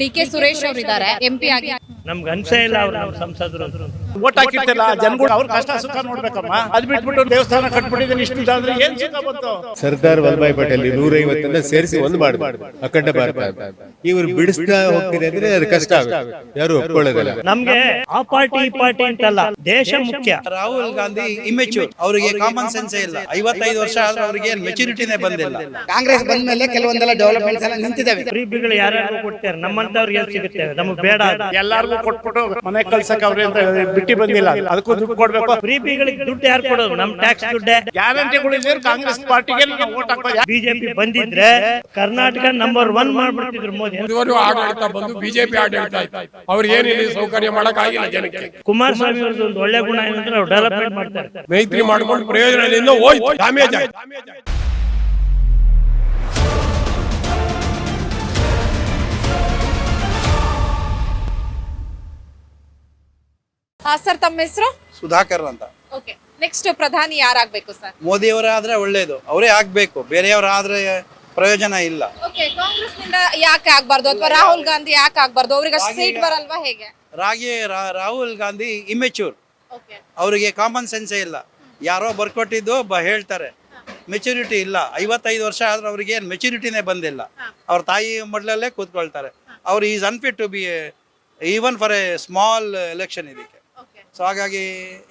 ಡಿ.ಕೆ. ಸುರೇಶ್ ಅವರು ಇದ್ದಾರೆ ಎಂಪಿ ಆಗಿ. ನಮ್ಗೆ ಅನ್ಸೇ ಇಲ್ಲ ಅವ್ರು ನಮ್ಮ ಸಂಸದರು ಓಟ್ ಹಾಕಿರ್ತಿಲ್ಲ ಜನಗಳು ಅವ್ರ ಕಷ್ಟ ಸುಖ ನೋಡ್ಬೇಕಮ್ಮ. ಅದ್ ಬಿಟ್ಬಿಟ್ಟು ದೇವಸ್ಥಾನ ಕಟ್ಬಿಟ್ಟಿದ್ದೀನಿ ಇಷ್ಟು ಆದ್ರೆ ಏನ್ ಸುಖ ಬಂತು? ಸರ್ದಾರ್ ವಲ್ಲಭಾಯ್ ಪಟೇಲ್ 150 ಸೇರಿಸಿ ಒಂದು ಮಾಡಬಾರ್ದು ಅಖಂಡ ಭಾರತ ಅಂತ ಇವರು ಬಿಡಿಸ್ತಾ ಹೋಗ್ತಿದೆ ಅಂದ್ರೆ ಅದು ಕಷ್ಟ ಆಗುತ್ತೆ, ಯಾರು ಒಪ್ಕೊಳ್ಳೋದಿಲ್ಲ. ನಮ್ಗೆ ಆ ಪಾರ್ಟಿ ಈ ಪಾರ್ಟಿ ಅಂತಲ್ಲ, ದೇಶ ಮುಖ್ಯ. ರಾಹುಲ್ ಗಾಂಧಿ ಇಮ್ಮೆಚ್ಯೂರ್, ಅವರಿಗೆ ಕಾಮನ್ ಸೆನ್ಸ್ ಇಲ್ಲ. 55 ವರ್ಷ ಆದ್ರೂ ಅವರಿಗೆ ಮೆಚುರಿಟಿನೇ ಬಂದಿಲ್ಲ. ಕಾಂಗ್ರೆಸ್ ಬಂದ ಮೇಲೆ ಕೆಲವೊಂದೆಲ್ಲ ಡೆವಲಪ್ಮೆಂಟ್ಸ್ ಎಲ್ಲ ನಿಂತಿದ್ದಾವೆ. ಫ್ರೀಬಿಗಳು ಯಾರ್ಯಾರು ಕೊಡ್ತಾರೆ, ನಮ್ಮಂತವ್ರಿಗೆ ಎಲ್ಲಿ ಸಿಗುತ್ತೆ? ನಮ್ಗೆ ಬೇಡ. ಎಲ್ಲಾರ್ಗು ಕೊಟ್ಬಿಟ್ಟು ಮನೆ ಕಳ್ಸಕ್ ಅವ್ರೆ ಅಂತ ಬಿಟ್ಟಿ ಬಂದಿಲ್ಲ, ಅದಕ್ಕೂ ದುಡ್ಡು ಕೊಡ್ಬೇಕು. ಫ್ರೀಬಿಗಳಿಗೆ ದುಡ್ಡು ಯಾರು ಕೊಡೋದು? ನಮ್ ಟ್ಯಾಕ್ಸ್ ದುಡ್ಡೇ. ಗ್ಯಾರಂಟಿಗಳಿದ್ರೆ ಕಾಂಗ್ರೆಸ್ ಪಾರ್ಟಿಗೆ ನಾವು ಓಟ್ ಹಾಕ್ಬೇಕು. ಬಿಜೆಪಿ ಬಂದಿದ್ರೆ ಕರ್ನಾಟಕ ನಂಬರ್ 1 ಮಾಡ್ಬಿಡ್ತಿದ್ರು ಮೋದಿ. ಆಡಳಿತ ಬಂದು ಬಿಜೆಪಿ ಆಡಳಿತ ಆಯ್ತು, ಅವ್ರು ಏನಿಲ್ಲ ಸೌಕರ್ಯ ಮಾಡಕ್ ಆಗಿಲ್ಲ ಜನಕ್ಕೆ. ಕುಮಾರಸ್ವಾಮಿ ಅವ್ರದ್ದು ಒಂದು ಒಳ್ಳೆ ಗುಣ ಏನಂದ್ರೆ ಅವ್ರು ಡೆವಲಪ್ಮೆಂಟ್ ಮಾಡ್ತಾರೆ. ಮೈತ್ರಿ ಮಾಡ್ಕೊಂಡು ಪ್ರಯೋಜನದಿಂದ ಹೋಯ್ತು, ಡ್ಯಾಮೇಜ್ ಆಯ್ತು. ಸರ್ ತಮ್ಮ ಹೆಸರು? ಸುಧಾಕರ್ ಅಂತ. ಓಕೆ, ನೆಕ್ಸ್ಟ್ ಪ್ರಧಾನಿ ಯಾರಾಗಬೇಕು ಸರ್? ಮೋದಿ ಅವರಾದ್ರೆ ಒಳ್ಳೇದು, ಅವರೇ ಆಗ್ಬೇಕು. ಬೇರೆಯವರಾದ್ರೆ ಪ್ರಯೋಜನ ಇಲ್ಲ. ಓಕೆ, ಕಾಂಗ್ರೆಸ್ ನಿಂದ ಯಾಕೆ ಆಗ್ಬಾರ್ದು ಅಥವಾ ರಾಹುಲ್ ಗಾಂಧಿ ಯಾಕೆ ಆಗ್ಬಾರ್ದು? ಅವ್ರಿಗೆ ಅಷ್ಟು ಸೀಟ್ ಬರಲ್ವಾ ಹೇಗೆ? ರಾಹುಲ್ ಗಾಂಧಿ ಇಮ್ಮೆಚ್ಯೂರ್, ಓಕೆ, ಅವರಿಗೆ ಕಾಮನ್ ಸೆನ್ಸೇ ಇಲ್ಲ. ಯಾರೋ ಬರ್ಕೊಟ್ಟಿದ್ದು ಹೇಳ್ತಾರೆ, ಮೆಚುರಿಟಿ ಇಲ್ಲ. 55 ವರ್ಷ ಆದ್ರೆ ಅವ್ರಿಗೆ ಏನು ಮೆಚುರಿಟಿನೇ ಬಂದಿಲ್ಲ. ಅವ್ರ ತಾಯಿ ಮಡ್ಲಲ್ಲೇ ಕೂತ್ಕೊಳ್ತಾರೆ. ಅವ್ರು is unfit to be even for a small election ಇದಕ್ಕೆ. ಸೊ ಹಾಗಾಗಿ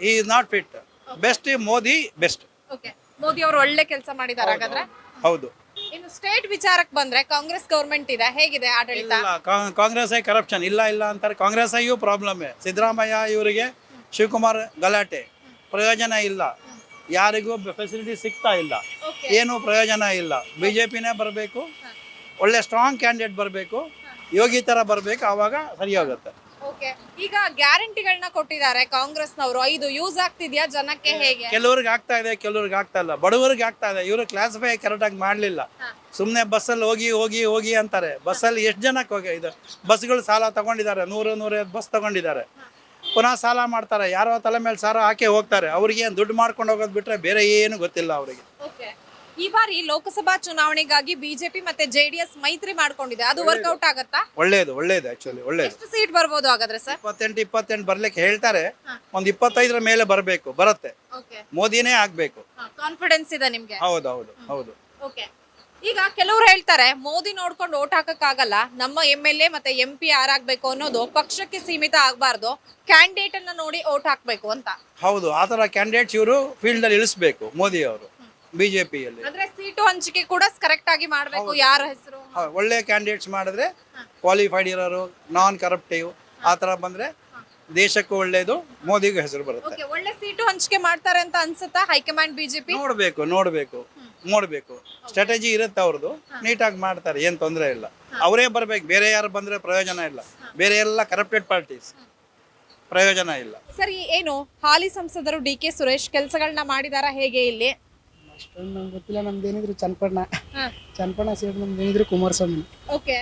ಈ is not fit. Best Modi, best. Okay, Modi ಅವರು ಒಳ್ಳೆ ಕೆಲಸ ಮಾಡಿದ್ದಾರೆ ಹಾಗಾದ್ರೆ. ಹೌದು. ಇನ್ನು ಸ್ಟೇಟ್ ವಿಚಾರಕ್ಕೆ ಬಂದ್ರೆ ಕಾಂಗ್ರೆಸ್ ಗವರ್ಮೆಂಟ್ ಇದೆ, ಹೇಗಿದೆ ಆಡಳಿತ? ಕಾಂಗ್ರೆಸ್ ಕರಪ್ಷನ್ ಇಲ್ಲ ಅಂತಾರೆ. ಕಾಂಗ್ರೆಸ್ ಪ್ರಾಬ್ಲಮ್. ಸಿದ್ದರಾಮಯ್ಯ ಇವರಿಗೆ ಶಿವಕುಮಾರ್ ಗಲಾಟೆ, ಪ್ರಯೋಜನ ಇಲ್ಲ. ಯಾರಿಗೂ ಫೆಸಿಲಿಟಿ ಸಿಗ್ತಾ ಇಲ್ಲ, ಏನು ಪ್ರಯೋಜನ ಇಲ್ಲ. ಬಿಜೆಪಿನೇ ಬರಬೇಕು, ಒಳ್ಳೆ ಸ್ಟ್ರಾಂಗ್ ಕ್ಯಾಂಡಿಡೇಟ್ ಬರಬೇಕು, ಯೋಗಿ ತರ ಬರಬೇಕು, ಆವಾಗ ಸರಿ ಹೋಗುತ್ತೆ. ಓಕೆ, ಈಗ ಗ್ಯಾರಂಟಿಗಳನ್ನ ಕೊಟ್ಟಿದ್ದಾರೆ ಕಾಂಗ್ರೆಸ್ನವರು, 5 ಯೂಸ್ ಆಗ್ತಿದ್ಯಾ ಜನಕ್ಕೆ ಹೇಗೆ? ಕೆಲವ್ರಿಗೆ ಆಗ್ತಾ ಇದೆ, ಕೆಲವ್ರಿಗೆ ಆಗ್ತಾ ಇಲ್ಲ. ಬಡವರಿಗೆ ಆಗ್ತಾ ಇದೆ. ಇವರು ಕ್ಲಾಸಿಫೈ ಕರೆಕ್ಟಾಗಿ ಮಾಡಲಿಲ್ಲ. ಸುಮ್ಮನೆ ಬಸ್ಸಲ್ಲಿ ಹೋಗಿ ಹೋಗಿ ಹೋಗಿ ಅಂತಾರೆ. ಬಸ್ಸಲ್ಲಿ ಎಷ್ಟು ಜನಕ್ಕೆ ಹೋಗಿ ಇದು ಬಸ್ಗಳು ಸಾಲ ತಗೊಂಡಿದ್ದಾರೆ, 100-150 ಬಸ್ ತಗೊಂಡಿದ್ದಾರೆ. ಪುನಃ ಸಾಲ ಮಾಡ್ತಾರೆ, ಯಾರೋ ತಲೆ ಮೇಲೆ ಸಾಲ ಹಾಕಿ ಹೋಗ್ತಾರೆ. ಅವ್ರಿಗೆ ಏನು ದುಡ್ಡು ಮಾಡ್ಕೊಂಡು ಹೋಗೋದು ಬಿಟ್ರೆ ಬೇರೆ ಏನು ಗೊತ್ತಿಲ್ಲ ಅವರಿಗೆ. ಓಕೆ, ಈ ಬಾರಿ ಲೋಕಸಭಾ ಚುನಾವಣೆಗಾಗಿ ಬಿಜೆಪಿ ಮತ್ತೆ ಜೆಡಿಎಸ್ ಮೈತ್ರಿ ಮಾಡ್ಕೊಂಡಿದೆ, ಅದು ವರ್ಕೌಟ್ ಆಗತ್ತಾ? ಒಳ್ಳೇದು ಆಕ್ಚುಲಿ ಒಳ್ಳೇದು. ಎಷ್ಟು ಸೀಟ್ ಬರ್ಬೋದು ಹಾಗಾದ್ರೆ ಸರ್? 28 ಬರ್ಲಿಕ್ಕೆ ಹೇಳ್ತಾರೆ. ಒಂದು 25 ಮೇಲೆ ಬರುತ್ತೆ. ಮೋದಿನೇ ಆಗ್ಬೇಕು. ಕಾನ್ಫಿಡೆನ್ಸ್ ಇದೆ ನಿಮ್ಗೆ? ಹೌದು. ಓಕೆ, ಈಗ ಕೆಲವರು ಹೇಳ್ತಾರೆ ಮೋದಿ ನೋಡ್ಕೊಂಡು ಓಟ್ ಹಾಕಕ್ಕಾಗಲ್ಲ, ನಮ್ಮ MLA ಮತ್ತೆ MP ಯಾರಾಗ್ಬೇಕು ಅನ್ನೋದು ಪಕ್ಷಕ್ಕೆ ಸೀಮಿತ ಆಗ್ಬಾರ್ದು, ಕ್ಯಾಂಡಿಡೇಟ್ ಅನ್ನ ನೋಡಿ ಓಟ್ ಹಾಕ್ಬೇಕು ಅಂತ. ಹೌದು, ಆತರ ಕ್ಯಾಂಡಿಡೇಟ್ಸ್ ಇವರು ಫೀಲ್ಡ್ ಅಲ್ಲಿ ಇಳಿಸ್ಬೇಕು ಮೋದಿ ಅವರು ಬಿಜೆಪಿಯಲ್ಲಿ. ಅಂದ್ರೆ ಸೀಟು ಹಂಚಿಕೆ ಕೂಡ ಕರೆಕ್ಟ್ ಆಗಿ ಮಾಡ್ಬೇಕು. ಯಾರ ಹೆಸರು? ಒಳ್ಳೆ ಕ್ಯಾಂಡಿಡೇಟ್ಸ್ ಮಾಡಿದ್ರೆ, ಕ್ವಾಲಿಫೈಡ್ ಇರೋರು, ನಾನ್ ಕರಪ್ಟಿವ್ ಆತರ ಬಂದ್ರೆ ದೇಶಕ್ಕೂ ಒಳ್ಳೇದು, ಮೋದಿಗೂ ಹೆಸರು ಬರುತ್ತೆ. ಒಳ್ಳೆ ಸೀಟು ಹಂಚಿಕೆ ಮಾಡ್ತಾರೆ ಅಂತ ಅನ್ಸುತ್ತಾ ಹೈಕಮಾಂಡ್ ಬಿಜೆಪಿ? ನೋಡ್ಬೇಕು ಸ್ಟ್ರಾಟಜಿ ಇರುತ್ತೆ ಅವ್ರದ್ದು. ನೀಟಾಗಿ ಮಾಡ್ತಾರೆ, ಏನ್ ತೊಂದರೆ ಇಲ್ಲ. ಅವರೇ ಬರ್ಬೇಕು, ಬೇರೆ ಯಾರು ಬಂದ್ರೆ ಪ್ರಯೋಜನ ಇಲ್ಲ. ಬೇರೆ ಎಲ್ಲ ಕರಪ್ಟೆಡ್ ಪಾರ್ಟೀಸ್, ಪ್ರಯೋಜನ ಇಲ್ಲ. ಸರಿ, ಏನು ಹಾಲಿ ಸಂಸದರು ಡಿ.ಕೆ. ಸುರೇಶ್ ಕೆಲಸಗಳನ್ನ ಮಾಡಿದಾರ ಹೇಗೆ ಇಲ್ಲಿ? ಅಷ್ಟೊಂದು ನಂಗೆ ಗೊತ್ತಿಲ್ಲ. ನಮ್ದು ಏನಿದ್ರು ಚನ್ನಪಣ್ಣ ಸೈಡ್ ನಮ್ದು ಏನಿದ್ರು ಕುಮಾರಸ್ವಾಮಿ. ಓಕೆ,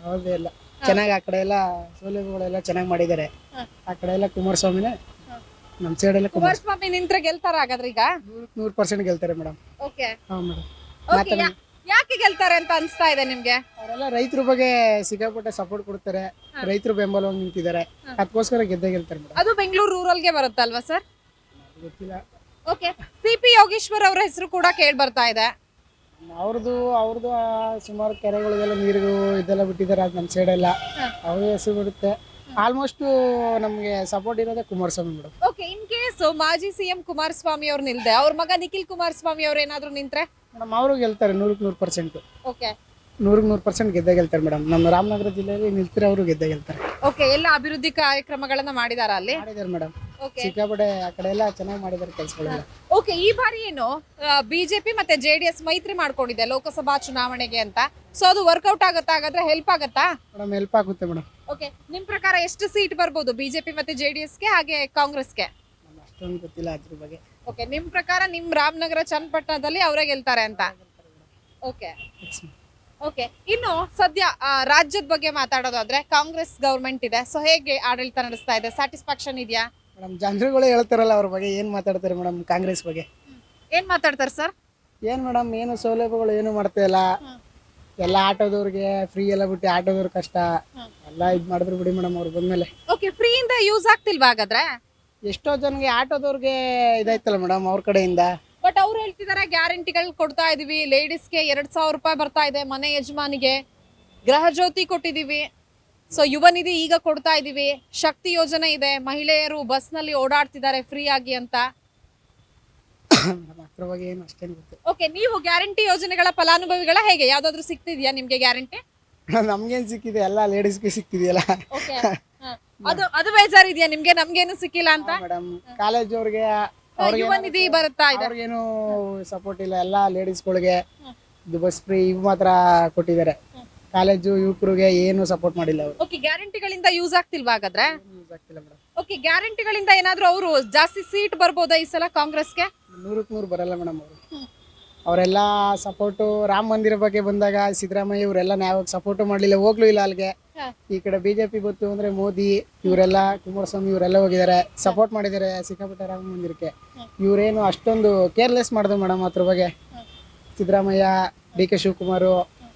ಅವ್ರದ್ದೇ ಎಲ್ಲ ಚೆನ್ನಾಗಿ, ಆ ಕಡೆ ಎಲ್ಲ ಸೌಲಭ್ಯಗಳೆಲ್ಲ ಚೆನ್ನಾಗಿ ಮಾಡಿದ್ದಾರೆ. ಆ ಕಡೆ ಎಲ್ಲ ಕುಮಾರಸ್ವಾಮಿನೇ, ನಮ್ಮ ಸೈಡ್ ಎಲ್ಲ ಕುಮಾರಸ್ವಾಮಿ ನಿಂತ್ರೆ ಗೆಲ್ತಾರ ಹಾಗಾದ್ರೆ? ಈಗ 100% ಗೆಲ್ತಾರೆ ಮೇಡಮ್. ಓಕೆ, ಹಾ ಮೇಡಮ್. ಯಾಕೆ ಗೆಲ್ತಾರೆ ಅಂತ ಅನ್ಸ್ತಾ ಇದೆ ನಿಮ್ಗೆ? ಅವರೆಲ್ಲ ರೈತರ ಬಗ್ಗೆ ಸಿಕ್ಕಾಪಟ್ಟೆ ಸಪೋರ್ಟ್ ಕೊಡ್ತಾರೆ, ರೈತರು ಬೆಂಬಲವಾಗಿ ನಿಂತಿದ್ದಾರೆ, ಅದಕ್ಕೋಸ್ಕರ ಗೆದ್ದೇ ಗೆಲ್ತಾರೆ ಮೇಡಮ್. ಅದು ಬೆಂಗಳೂರು ರೂರಲ್ಗೆ ಬರುತ್ತಲ್ವಾ ಸರ್? ಗೊತ್ತಿಲ್ಲ. ಓಕೆ, CP ಯೋಗೇಶ್ವರ್ ಅವರ ಹೆಸರು ಕೂಡ ಕೇಳಿ ಬರ್ತಾ ಇದೆ. ಅವ್ರದ್ದು ಸುಮಾರು ಕೆರೆಗಳಿಗೆಲ್ಲ ನೀರು ಇದೆಲ್ಲ ಬಿಟ್ಟಿದ್ದಾರೆ, ಅದು ನಮ್ಮ ಸೈಡ್ ಎಲ್ಲ ಅವ್ರ ಹೆಸರು ಬರುತ್ತೆ. ಆಲ್ಮೋಸ್ಟ್ ನಮ್ಗೆ ಸಪೋರ್ಟ್ ಇರೋದೇ Kumaraswamy madam. Okay, in case ಮಾಜಿ CM ಕುಮಾರಸ್ವಾಮಿ ಅವ್ರು ನಿಲ್ದೆ, ಅವ್ರ ಮಗ ನಿಖಿಲ್ ಕುಮಾರಸ್ವಾಮಿ ಅವ್ರು ಏನಾದ್ರು ನಿಂತ್ರೆ ಮೇಡಮ್ ಅವರು ಗೆಲ್ತಾರೆ 100%. ಓಕೆ, 100% ಗೆದ್ದೇ ಗೆಲ್ತಾರೆ ಮೇಡಮ್. ನಮ್ಮ ರಾಮನಗರ ಜಿಲ್ಲೆಯಲ್ಲಿ ನಿಲ್ತಿರೋ ಅವರು ಗೆದ್ದೇ ಗೆಲ್ತಾರೆ. ಓಕೆ, ಎಲ್ಲ ಅಭಿವೃದ್ಧಿ ಕಾರ್ಯಕ್ರಮಗಳನ್ನ ಮಾಡಿದಾರ ಅಲ್ಲಿ? ಮಾಡಿದ್ದಾರೆ ಮೇಡಮ್, ಸಿಕ್ಕಾಪಟ್ಟೆ ಆ ಕಡೆ ಎಲ್ಲ ಚೆನ್ನಾಗಿ ಮಾಡಿದ್ದಾರೆ ಕೆಲಸಗಳೆಲ್ಲ. ಓಕೆ, ಈ ಬಾರಿ ಏನು ಬಿಜೆಪಿ ಮತ್ತೆ JDS ಮೈತ್ರಿ ಮಾಡ್ಕೊಂಡಿದೆ ಲೋಕಸಭಾ ಚುನಾವಣೆಗೆ ಅಂತ, ಸೊ ಅದು ವರ್ಕೌಟ್ ಆಗುತ್ತಾ? ಹಾಗಾದ್ರೆ ಹೆಲ್ಪ್ ಆಗುತ್ತಾ? ಮೇಡಮ್ ಹೆಲ್ಪ್ ಆಗುತ್ತೆ ಮೇಡಮ್. ಓಕೆ, ನಿಮ್ ಪ್ರಕಾರ ಎಷ್ಟು ಸೀಟ್ ಬರ್ಬೋದು ಬಿಜೆಪಿ ಮತ್ತೆ JDSಗೆ ಹಾಗೆ ಕಾಂಗ್ರೆಸ್ಗೆ? ಅಷ್ಟೊಂದು ಗೊತ್ತಿಲ್ಲ ಅದ್ರ ಬಗ್ಗೆ. ಓಕೆ, ನಿಮ್ ಪ್ರಕಾರ ನಿಮ್ ರಾಮನಗರ ಚನ್ನಪಟ್ಟಣದಲ್ಲಿ ಅವರೇ ಗೆಲ್ತಾರೆ ಅಂತ? ಓಕೆ, ಇನ್ನು ಸದ್ಯ ರಾಜ್ಯದ ಬಗ್ಗೆ ಮಾತಾಡೋದಾದ್ರೆ ಕಾಂಗ್ರೆಸ್ ಗವರ್ಮೆಂಟ್ ಇದೆ, ಸೊ ಹೇಗೆ ಆಡಳಿತ ನಡೆಸ್ತಾ ಇದೆ? ಸ್ಯಾಟಿಸ್ಫ್ಯಾಕ್ಷನ್ ಇದೆಯಾ? ಮೇಡಮ್ ಜನರುಗಳೇ ಹೇಳ್ತಾರಲ್ಲ ಅವ್ರ ಬಗ್ಗೆ, ಏನ್ ಮಾತಾಡ್ತಾರೆ ಮೇಡಮ್ ಕಾಂಗ್ರೆಸ್ ಬಗ್ಗೆ? ಏನ್ ಮಾತಾಡ್ತಾರೆ ಸರ್? ಏನ್ ಮೇಡಮ್, ಏನು ಸೌಲಭ್ಯಗಳು ಏನು ಮಾಡ್ತಾ ಇಲ್ಲ. ಎಲ್ಲ ಆಟೋದವ್ರಿಗೆ ಫ್ರೀ ಎಲ್ಲ ಬಿಟ್ಟು ಆಟೋದವ್ರ ಕಷ್ಟ ಎಲ್ಲ ಇದ್ ಮಾಡಿದ್ರು ಬಿಡಿ ಮೇಡಮ್ ಅವ್ರು ಬಂದ್ಮೇಲೆ. ಓಕೆ, ಫ್ರೀಯಿಂದ ಯೂಸ್ ಆಗ್ತಿಲ್ವಾ ಹಾಗಾದ್ರೆ? ಎಷ್ಟೋ ಜನಗೆ ಆಟೋದವ್ರಿಗೆ ಇದಾಯ್ತಲ್ಲ ಮೇಡಮ್ ಅವ್ರ ಕಡೆಯಿಂದ. ಬಟ್ ಅವ್ರು ಹೇಳ್ತಿದ್ದಾರೆ ಗ್ಯಾರಂಟಿಗಳು ಕೊಡ್ತಾ ಇದೀವಿ, ಲೇಡೀಸ್ಗೆ 2,000 ರೂಪಾಯಿ ಬರ್ತಾ ಇದೆ, ಮನೆ ಯಜಮಾನಿಗೆ ಗೃಹ ಜ್ಯೋತಿ ಕೊಟ್ಟಿದೀವಿ, ಸೊ ಯುವ ನಿಧಿ ಈಗ ಕೊಡ್ತಾ ಇದೀವಿ, ಶಕ್ತಿ ಯೋಜನೆ ಇದೆ, ಮಹಿಳೆಯರು ಬಸ್ ನಲ್ಲಿ ಓಡಾಡ್ತಿದ್ದಾರೆ ಫ್ರೀ ಆಗಿ ಅಂತ. ಅದ್ರ ಬಗ್ಗೆ ಏನು ಅಷ್ಟೇನು ಗೊತ್ತು. ಓಕೆ, ನೀವು ಗ್ಯಾರಂಟಿ ಯೋಜನೆಗಳ ಫಲಾನುಭವಿಗಳ ಹೇಗೆ ಯಾವ್ದಾದ್ರು ಸಿಗ್ತಿದ್ಯಾ ನಿಮ್ಗೆ ಗ್ಯಾರಂಟಿ? ನಮ್ಗೇನ್ ಸಿಕ್ಕಿದೆ, ಎಲ್ಲ ಲೇಡೀಸ್ಗೆ ಸಿಕ್ತಿದೆಯಲ್ಲ ಓಕೆ, ಅದು ಬೇಜಾರಿದ್ಯಾ ನಿಮ್ಗೆ? ನಮ್ಗೇನು ಸಿಕ್ಕಿಲ್ಲ ಅಂತ? ಮೇಡಮ್. ಕಾಲೇಜ್ ಅವ್ರಿಗೆ ಯುವ ನಿಧಿ ಬರುತ್ತಾ ಇದೆ, ಅವ್ರಿಗೇನು ಸಪೋರ್ಟ್ ಇಲ್ಲ, ಎಲ್ಲ ಲೇಡೀಸ್ಗಳಿಗೆ ಇದು ಬಸ್ ಫ್ರೀ ಇವು ಮಾತ್ರ ಕೊಟ್ಟಿದ್ದಾರೆ. ಕಾಲೇಜು ಯುವಕರಿಗೆ ಏನು ಸಪೋರ್ಟ್ ಮಾಡಿಲ್ಲ ಅವರು. ಓಕೆ, ಗ್ಯಾರಂಟಿಗಳಿಂದ ಯೂಸ್ ಆಗ್ತಿಲ್ವಾ ಹಾಗಾದ್ರೆ? ಯೂಸ್ ಆಗ್ತಿಲ್ಲ ಮೇಡಮ್. ಓಕೆ, ಗ್ಯಾರಂಟಿಗಳಿಂದ ಏನಾದ್ರು ಅವರು ಜಾಸ್ತಿ ಸೀಟ್ ಬರ್ಬೋದಾ ಈ ಸಲ ಕಾಂಗ್ರೆಸ್ಗೆ? 100% ಬರಲ್ಲ ಮೇಡಮ್ ಅವರು. ಅವರೆಲ್ಲ ಸಪೋರ್ಟು ರಾಮ ಮಂದಿರ ಬಗ್ಗೆ ಬಂದಾಗ ಸಿದ್ದರಾಮಯ್ಯ ಇವರೆಲ್ಲ ಯಾವಾಗ ಸಪೋರ್ಟು ಮಾಡಲಿಲ್ಲ, ಹೋಗ್ಲೂ ಇಲ್ಲ ಅಲ್ಲಿಗೆ. ಈ ಕಡೆ ಬಿಜೆಪಿ ಗೊತ್ತು ಅಂದ್ರೆ ಮೋದಿ ಇವರೆಲ್ಲ, ಕುಮಾರಸ್ವಾಮಿ ಇವರೆಲ್ಲ ಹೋಗಿದ್ದಾರೆ, ಸಪೋರ್ಟ್ ಮಾಡಿದ್ದಾರೆ ಸಿಕ್ಕಾಪಟ್ಟೆ ರಾಮ ಮಂದಿರಕ್ಕೆ. ಇವರೇನು ಅಷ್ಟೊಂದು ಕೇರ್ಲೆಸ್ ಮಾಡಿದ್ರು ಮೇಡಮ್ ಅದ್ರ ಬಗ್ಗೆ. ಸಿದ್ದರಾಮಯ್ಯ, DK ಶಿವಕುಮಾರ್,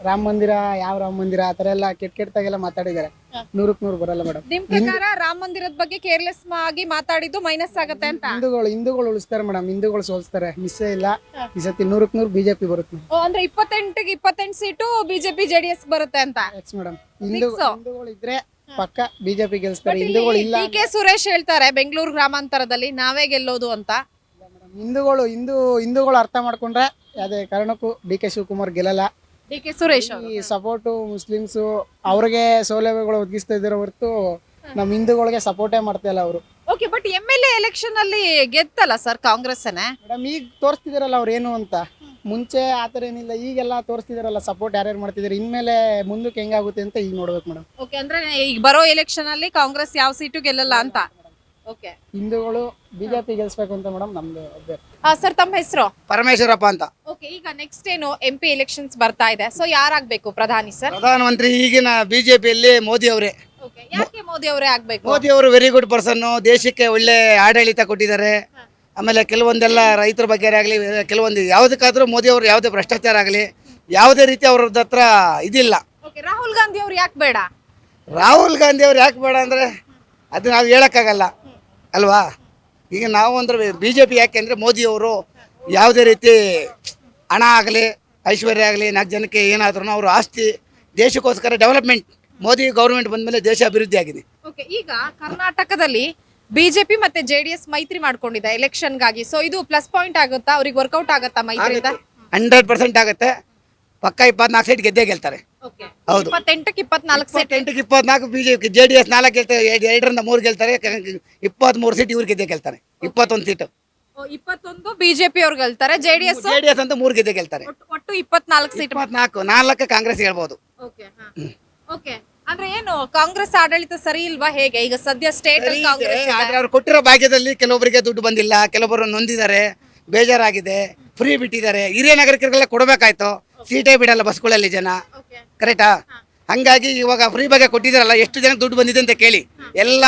ರಾಮ ಮಂದಿರ ಯಾವ ರಾಮ ಮಂದಿರ ಆ ತರ ಎಲ್ಲ ಕೆಟ್ಟದಾಗೆಲ್ಲ ಮಾತಾಡಿದ್ದಾರೆ. 100% ಬರಲ್ಲ ಮೇಡಮ್. ನಿಮ್ ಪ್ರಕಾರ ರಾಮ ಮಂದಿರದ ಬಗ್ಗೆ ಕೇರ್ಲೆಸ್ ಆಗಿ ಮಾತಾಡಿದ್ದು ಮೈನಸ್ ಆಗತ್ತೆ ಅಂತ? ಹಿಂದೂಗಳು ಉಳಿಸ್ತಾರೆ ಮೇಡಮ್, ಹಿಂದೂಗಳು ಸೋಲ್ಸ್ತಾರೆ, ಮಿಸ್ಸೇ ಇಲ್ಲ. ಈ ಸತಿ 100% ಬಿಜೆಪಿ ಬರುತ್ತೆ. ಅಂದ್ರೆ 28ಗೆ 28 ಸೀಟು ಬಿಜೆಪಿ JDS ಬರುತ್ತೆ ಅಂತ? ಮೇಡಮ್, ಹಿಂದೂಗಳು ಇದ್ರೆ ಪಕ್ಕ ಬಿಜೆಪಿ ಗೆಲ್ಸ್ತಾರೆ. ಹಿಂದೂಗಳು ಇಲ್ಲ. DK ಸುರೇಶ್ ಹೇಳ್ತಾರೆ ಬೆಂಗಳೂರು ಗ್ರಾಮಾಂತರದಲ್ಲಿ ನಾವೇ ಗೆಲ್ಲೋದು ಅಂತ. ಹಿಂದೂಗಳು ಅರ್ಥ ಮಾಡ್ಕೊಂಡ್ರೆ ಯಾವ್ದೇ ಕಾರಣಕ್ಕೂ DK ಶಿವಕುಮಾರ್ ಗೆಲ್ಲಲ್ಲ. DK ಸುರೇಶ್ ಈ ಸಪೋರ್ಟು ಮುಸ್ಲಿಮ್ಸು ಅವ್ರಿಗೆ ಸೌಲಭ್ಯಗಳು ಒದಗಿಸ್ತಾ ಇದಾರೆ ಹೊರತು ನಮ್ಮ ಹಿಂದೂಗಳಿಗೆ ಸಪೋರ್ಟೇ ಮಾಡ್ತಾ ಇಲ್ಲ ಅವರು. ಓಕೆ, ಬಟ್ MLA ಎಲೆಕ್ಷನ್ ಅಲ್ಲಿ ಗೆದ್ದಲ್ಲ ಸರ್ ಕಾಂಗ್ರೆಸ್ಸನ್ನೇ? ಮೇಡಮ್, ಈಗ ತೋರಿಸ್ತಿದಾರಲ್ಲ ಅವ್ರು ಏನು ಅಂತ. ಮುಂಚೆ ಆತರ ಏನಿಲ್ಲ, ಈಗೆಲ್ಲ ತೋರಿಸ್ತಿದಾರಲ್ಲ ಸಪೋರ್ಟ್ ಯಾರ್ಯಾರು ಮಾಡ್ತಿದಾರೆ. ಇನ್ಮೇಲೆ ಮುಂದಕ್ಕೆ ಹೆಂಗಾಗುತ್ತೆ ಅಂತ ಈಗ ನೋಡ್ಬೇಕು ಮೇಡಮ್. ಓಕೆ, ಅಂದ್ರೆ ಈಗ ಬರೋ ಎಲೆಕ್ಷನ್ ಅಲ್ಲಿ ಕಾಂಗ್ರೆಸ್ ಯಾವ ಸೀಟು ಗೆಲ್ಲಲ್ಲ ಅಂತ? ಓಕೆ, ಹಿಂದೂಗಳು ಬಿಜೆಪಿ ಗೆಲ್ಸ್ಬೇಕು ಅಂತ ಮೇಡಮ್ ನಮ್ದು ಅಭ್ಯರ್ಥಿ. ಸರ್ ತಮ್ಮ ಹೆಸರು? ಪರಮೇಶ್ವರಪ್ಪ ಅಂತ. ಓಕೆ, ಈಗ ನೆಕ್ಸ್ಟ್ ಏನು MP ಎಲೆಕ್ಷನ್ಸ್ ಬರ್ತಾ ಇದೆ, ಸೊ ಯಾರಾಗ್ಬೇಕು ಪ್ರಧಾನಿ ಸರ್? ಪ್ರಧಾನಮಂತ್ರಿ ಈಗಿನ ಬಿಜೆಪಿಯಲ್ಲಿ ಮೋದಿ ಅವರೇ. ಓಕೆ, ಯಾಕೆ ಮೋದಿ ಅವರೇ ಆಗ್ಬೇಕು? ಮೋದಿ ಅವರು ವೆರಿ ಗುಡ್ ಪರ್ಸನ್, ದೇಶಕ್ಕೆ ಒಳ್ಳೆ ಆಡಳಿತ ಕೊಟ್ಟಿದ್ದಾರೆ. ಆಮೇಲೆ ಕೆಲವೊಂದೆಲ್ಲ ರೈತರ ಬಗ್ಗೆ ಆಗಲಿ, ಕೆಲವೊಂದು ಯಾವುದಕ್ಕಾದ್ರೂ ಮೋದಿ ಅವರು ಯಾವುದೇ ಭ್ರಷ್ಟಾಚಾರ ಆಗಲಿ ಯಾವುದೇ ರೀತಿ ಅವ್ರದ್ದು ಹತ್ರ ಇದಿಲ್ಲ. ಓಕೆ, ರಾಹುಲ್ ಗಾಂಧಿ ಅವ್ರು ಯಾಕೆ ಬೇಡ? ರಾಹುಲ್ ಗಾಂಧಿ ಅವ್ರು ಯಾಕೆ ಬೇಡ ಅಂದರೆ ಅದು ನಾವು ಹೇಳೋಕ್ಕಾಗಲ್ಲ ಅಲ್ವಾ. ಈಗ ನಾವು ಅಂದರೆ ಬಿಜೆಪಿ ಯಾಕೆ ಅಂದರೆ ಮೋದಿಯವರು ಯಾವುದೇ ರೀತಿ ಹಣ ಆಗಲಿ ಐಶ್ವರ್ಯ ಆಗಲಿ 4 ಜನಕ್ಕೆ ಏನಾದ್ರೂ ಅವರು ಆಸ್ತಿ ದೇಶಕ್ಕೋಸ್ಕರ ಡೆವಲಪ್ಮೆಂಟ್. ಮೋದಿ ಗೌರ್ಮೆಂಟ್ ಬಂದಮೇಲೆ ದೇಶ ಅಭಿವೃದ್ಧಿ ಆಗಿದೆ. ಓಕೆ, ಈಗ ಕರ್ನಾಟಕದಲ್ಲಿ ಬಿಜೆಪಿ ಮತ್ತೆ JDS ಮೈತ್ರಿ ಮಾಡ್ಕೊಂಡಿದೆ ಎಲೆಕ್ಷನ್ಗಾಗಿ, ಸೊ ಇದು ಪ್ಲಸ್ ಪಾಯಿಂಟ್ ಆಗುತ್ತಾ? ಅವ್ರಿಗೆ ವರ್ಕೌಟ್ ಆಗುತ್ತಾ ಮೈತ್ರಿಯಿಂದ? 100% ಆಗುತ್ತೆ. ಪಕ್ಕ 24 ಸೀಟ್ ಗೆದ್ದೇ ಗೆಲ್ತಾರೆ. ಹೌದು, 28ಕ್ಕೆ 24 ಸೀಟ್. 28ಕ್ಕೆ 24 ಬಿಜೆಪಿ, JDS 4 ಗೆಲ್ತಾರೆ, 2ರಿಂದ 3 ಗೆಲ್ತಾರೆ. 23 ಸೀಟ್ ಇವ್ರು ಗೆದ್ದೇ ಗೆಲ್ತಾರೆ. 21 ಸೀಟು 21 ಬಿಜೆಪಿ ಅವ್ರು ಗೆಲ್ತಾರೆ, JDS ಅಂತ 3 ಗೆದ್ದೇ ಗೆಲ್ತಾರೆ. ಒಟ್ಟು 24 ಸೀಟ್. 4 ಕಾಂಗ್ರೆಸ್ ಹೇಳ್ಬೋದು. ಓಕೆ, ಅಂದ್ರೆ ಏನು ಕಾಂಗ್ರೆಸ್ ಆಡಳಿತ ಸರಿ ಇಲ್ವಾ ಹೇಗೆ? ಈಗ ಸದ್ಯ ಸ್ಟೇಟ್ ಅಲ್ಲಿ ಕಾಂಗ್ರೆಸ್ ಇದೆ. ಆದ್ರೆ ಅವ್ರು ಕೊಟ್ಟಿರೋ ಭಾಗ್ಯದಲ್ಲಿ ಕೆಲವೊಬ್ಬರಿಗೆ ದುಡ್ಡು ಬಂದಿಲ್ಲ, ಕೆಲವೊಬ್ಬರು ನೊಂದಿದ್ದಾರೆ, ಬೇಜಾರಾಗಿದೆ, ಫ್ರೀ ಬಿಟ್ಟಿದ್ದಾರೆ. ಹಿರಿಯ ನಾಗರಿಕರಿಗೆಲ್ಲ ಕೊಡಬೇಕಾಯ್ತು, ಸೀಟೇ ಬಿಡಲ್ಲ ಬಸ್ಗಳಲ್ಲಿ ಜನ, ಕರೆಕ್ಟಾ? ಹಂಗಾಗಿ ಇವಾಗ ಫ್ರೀ ಬಗ್ಗೆ ಕೊಟ್ಟಿದ್ದಾರಲ್ಲ, ಎಷ್ಟು ಜನಕ್ಕೆ ದುಡ್ಡು ಬಂದಿದೆ ಅಂತ ಕೇಳಿ. ಎಲ್ಲ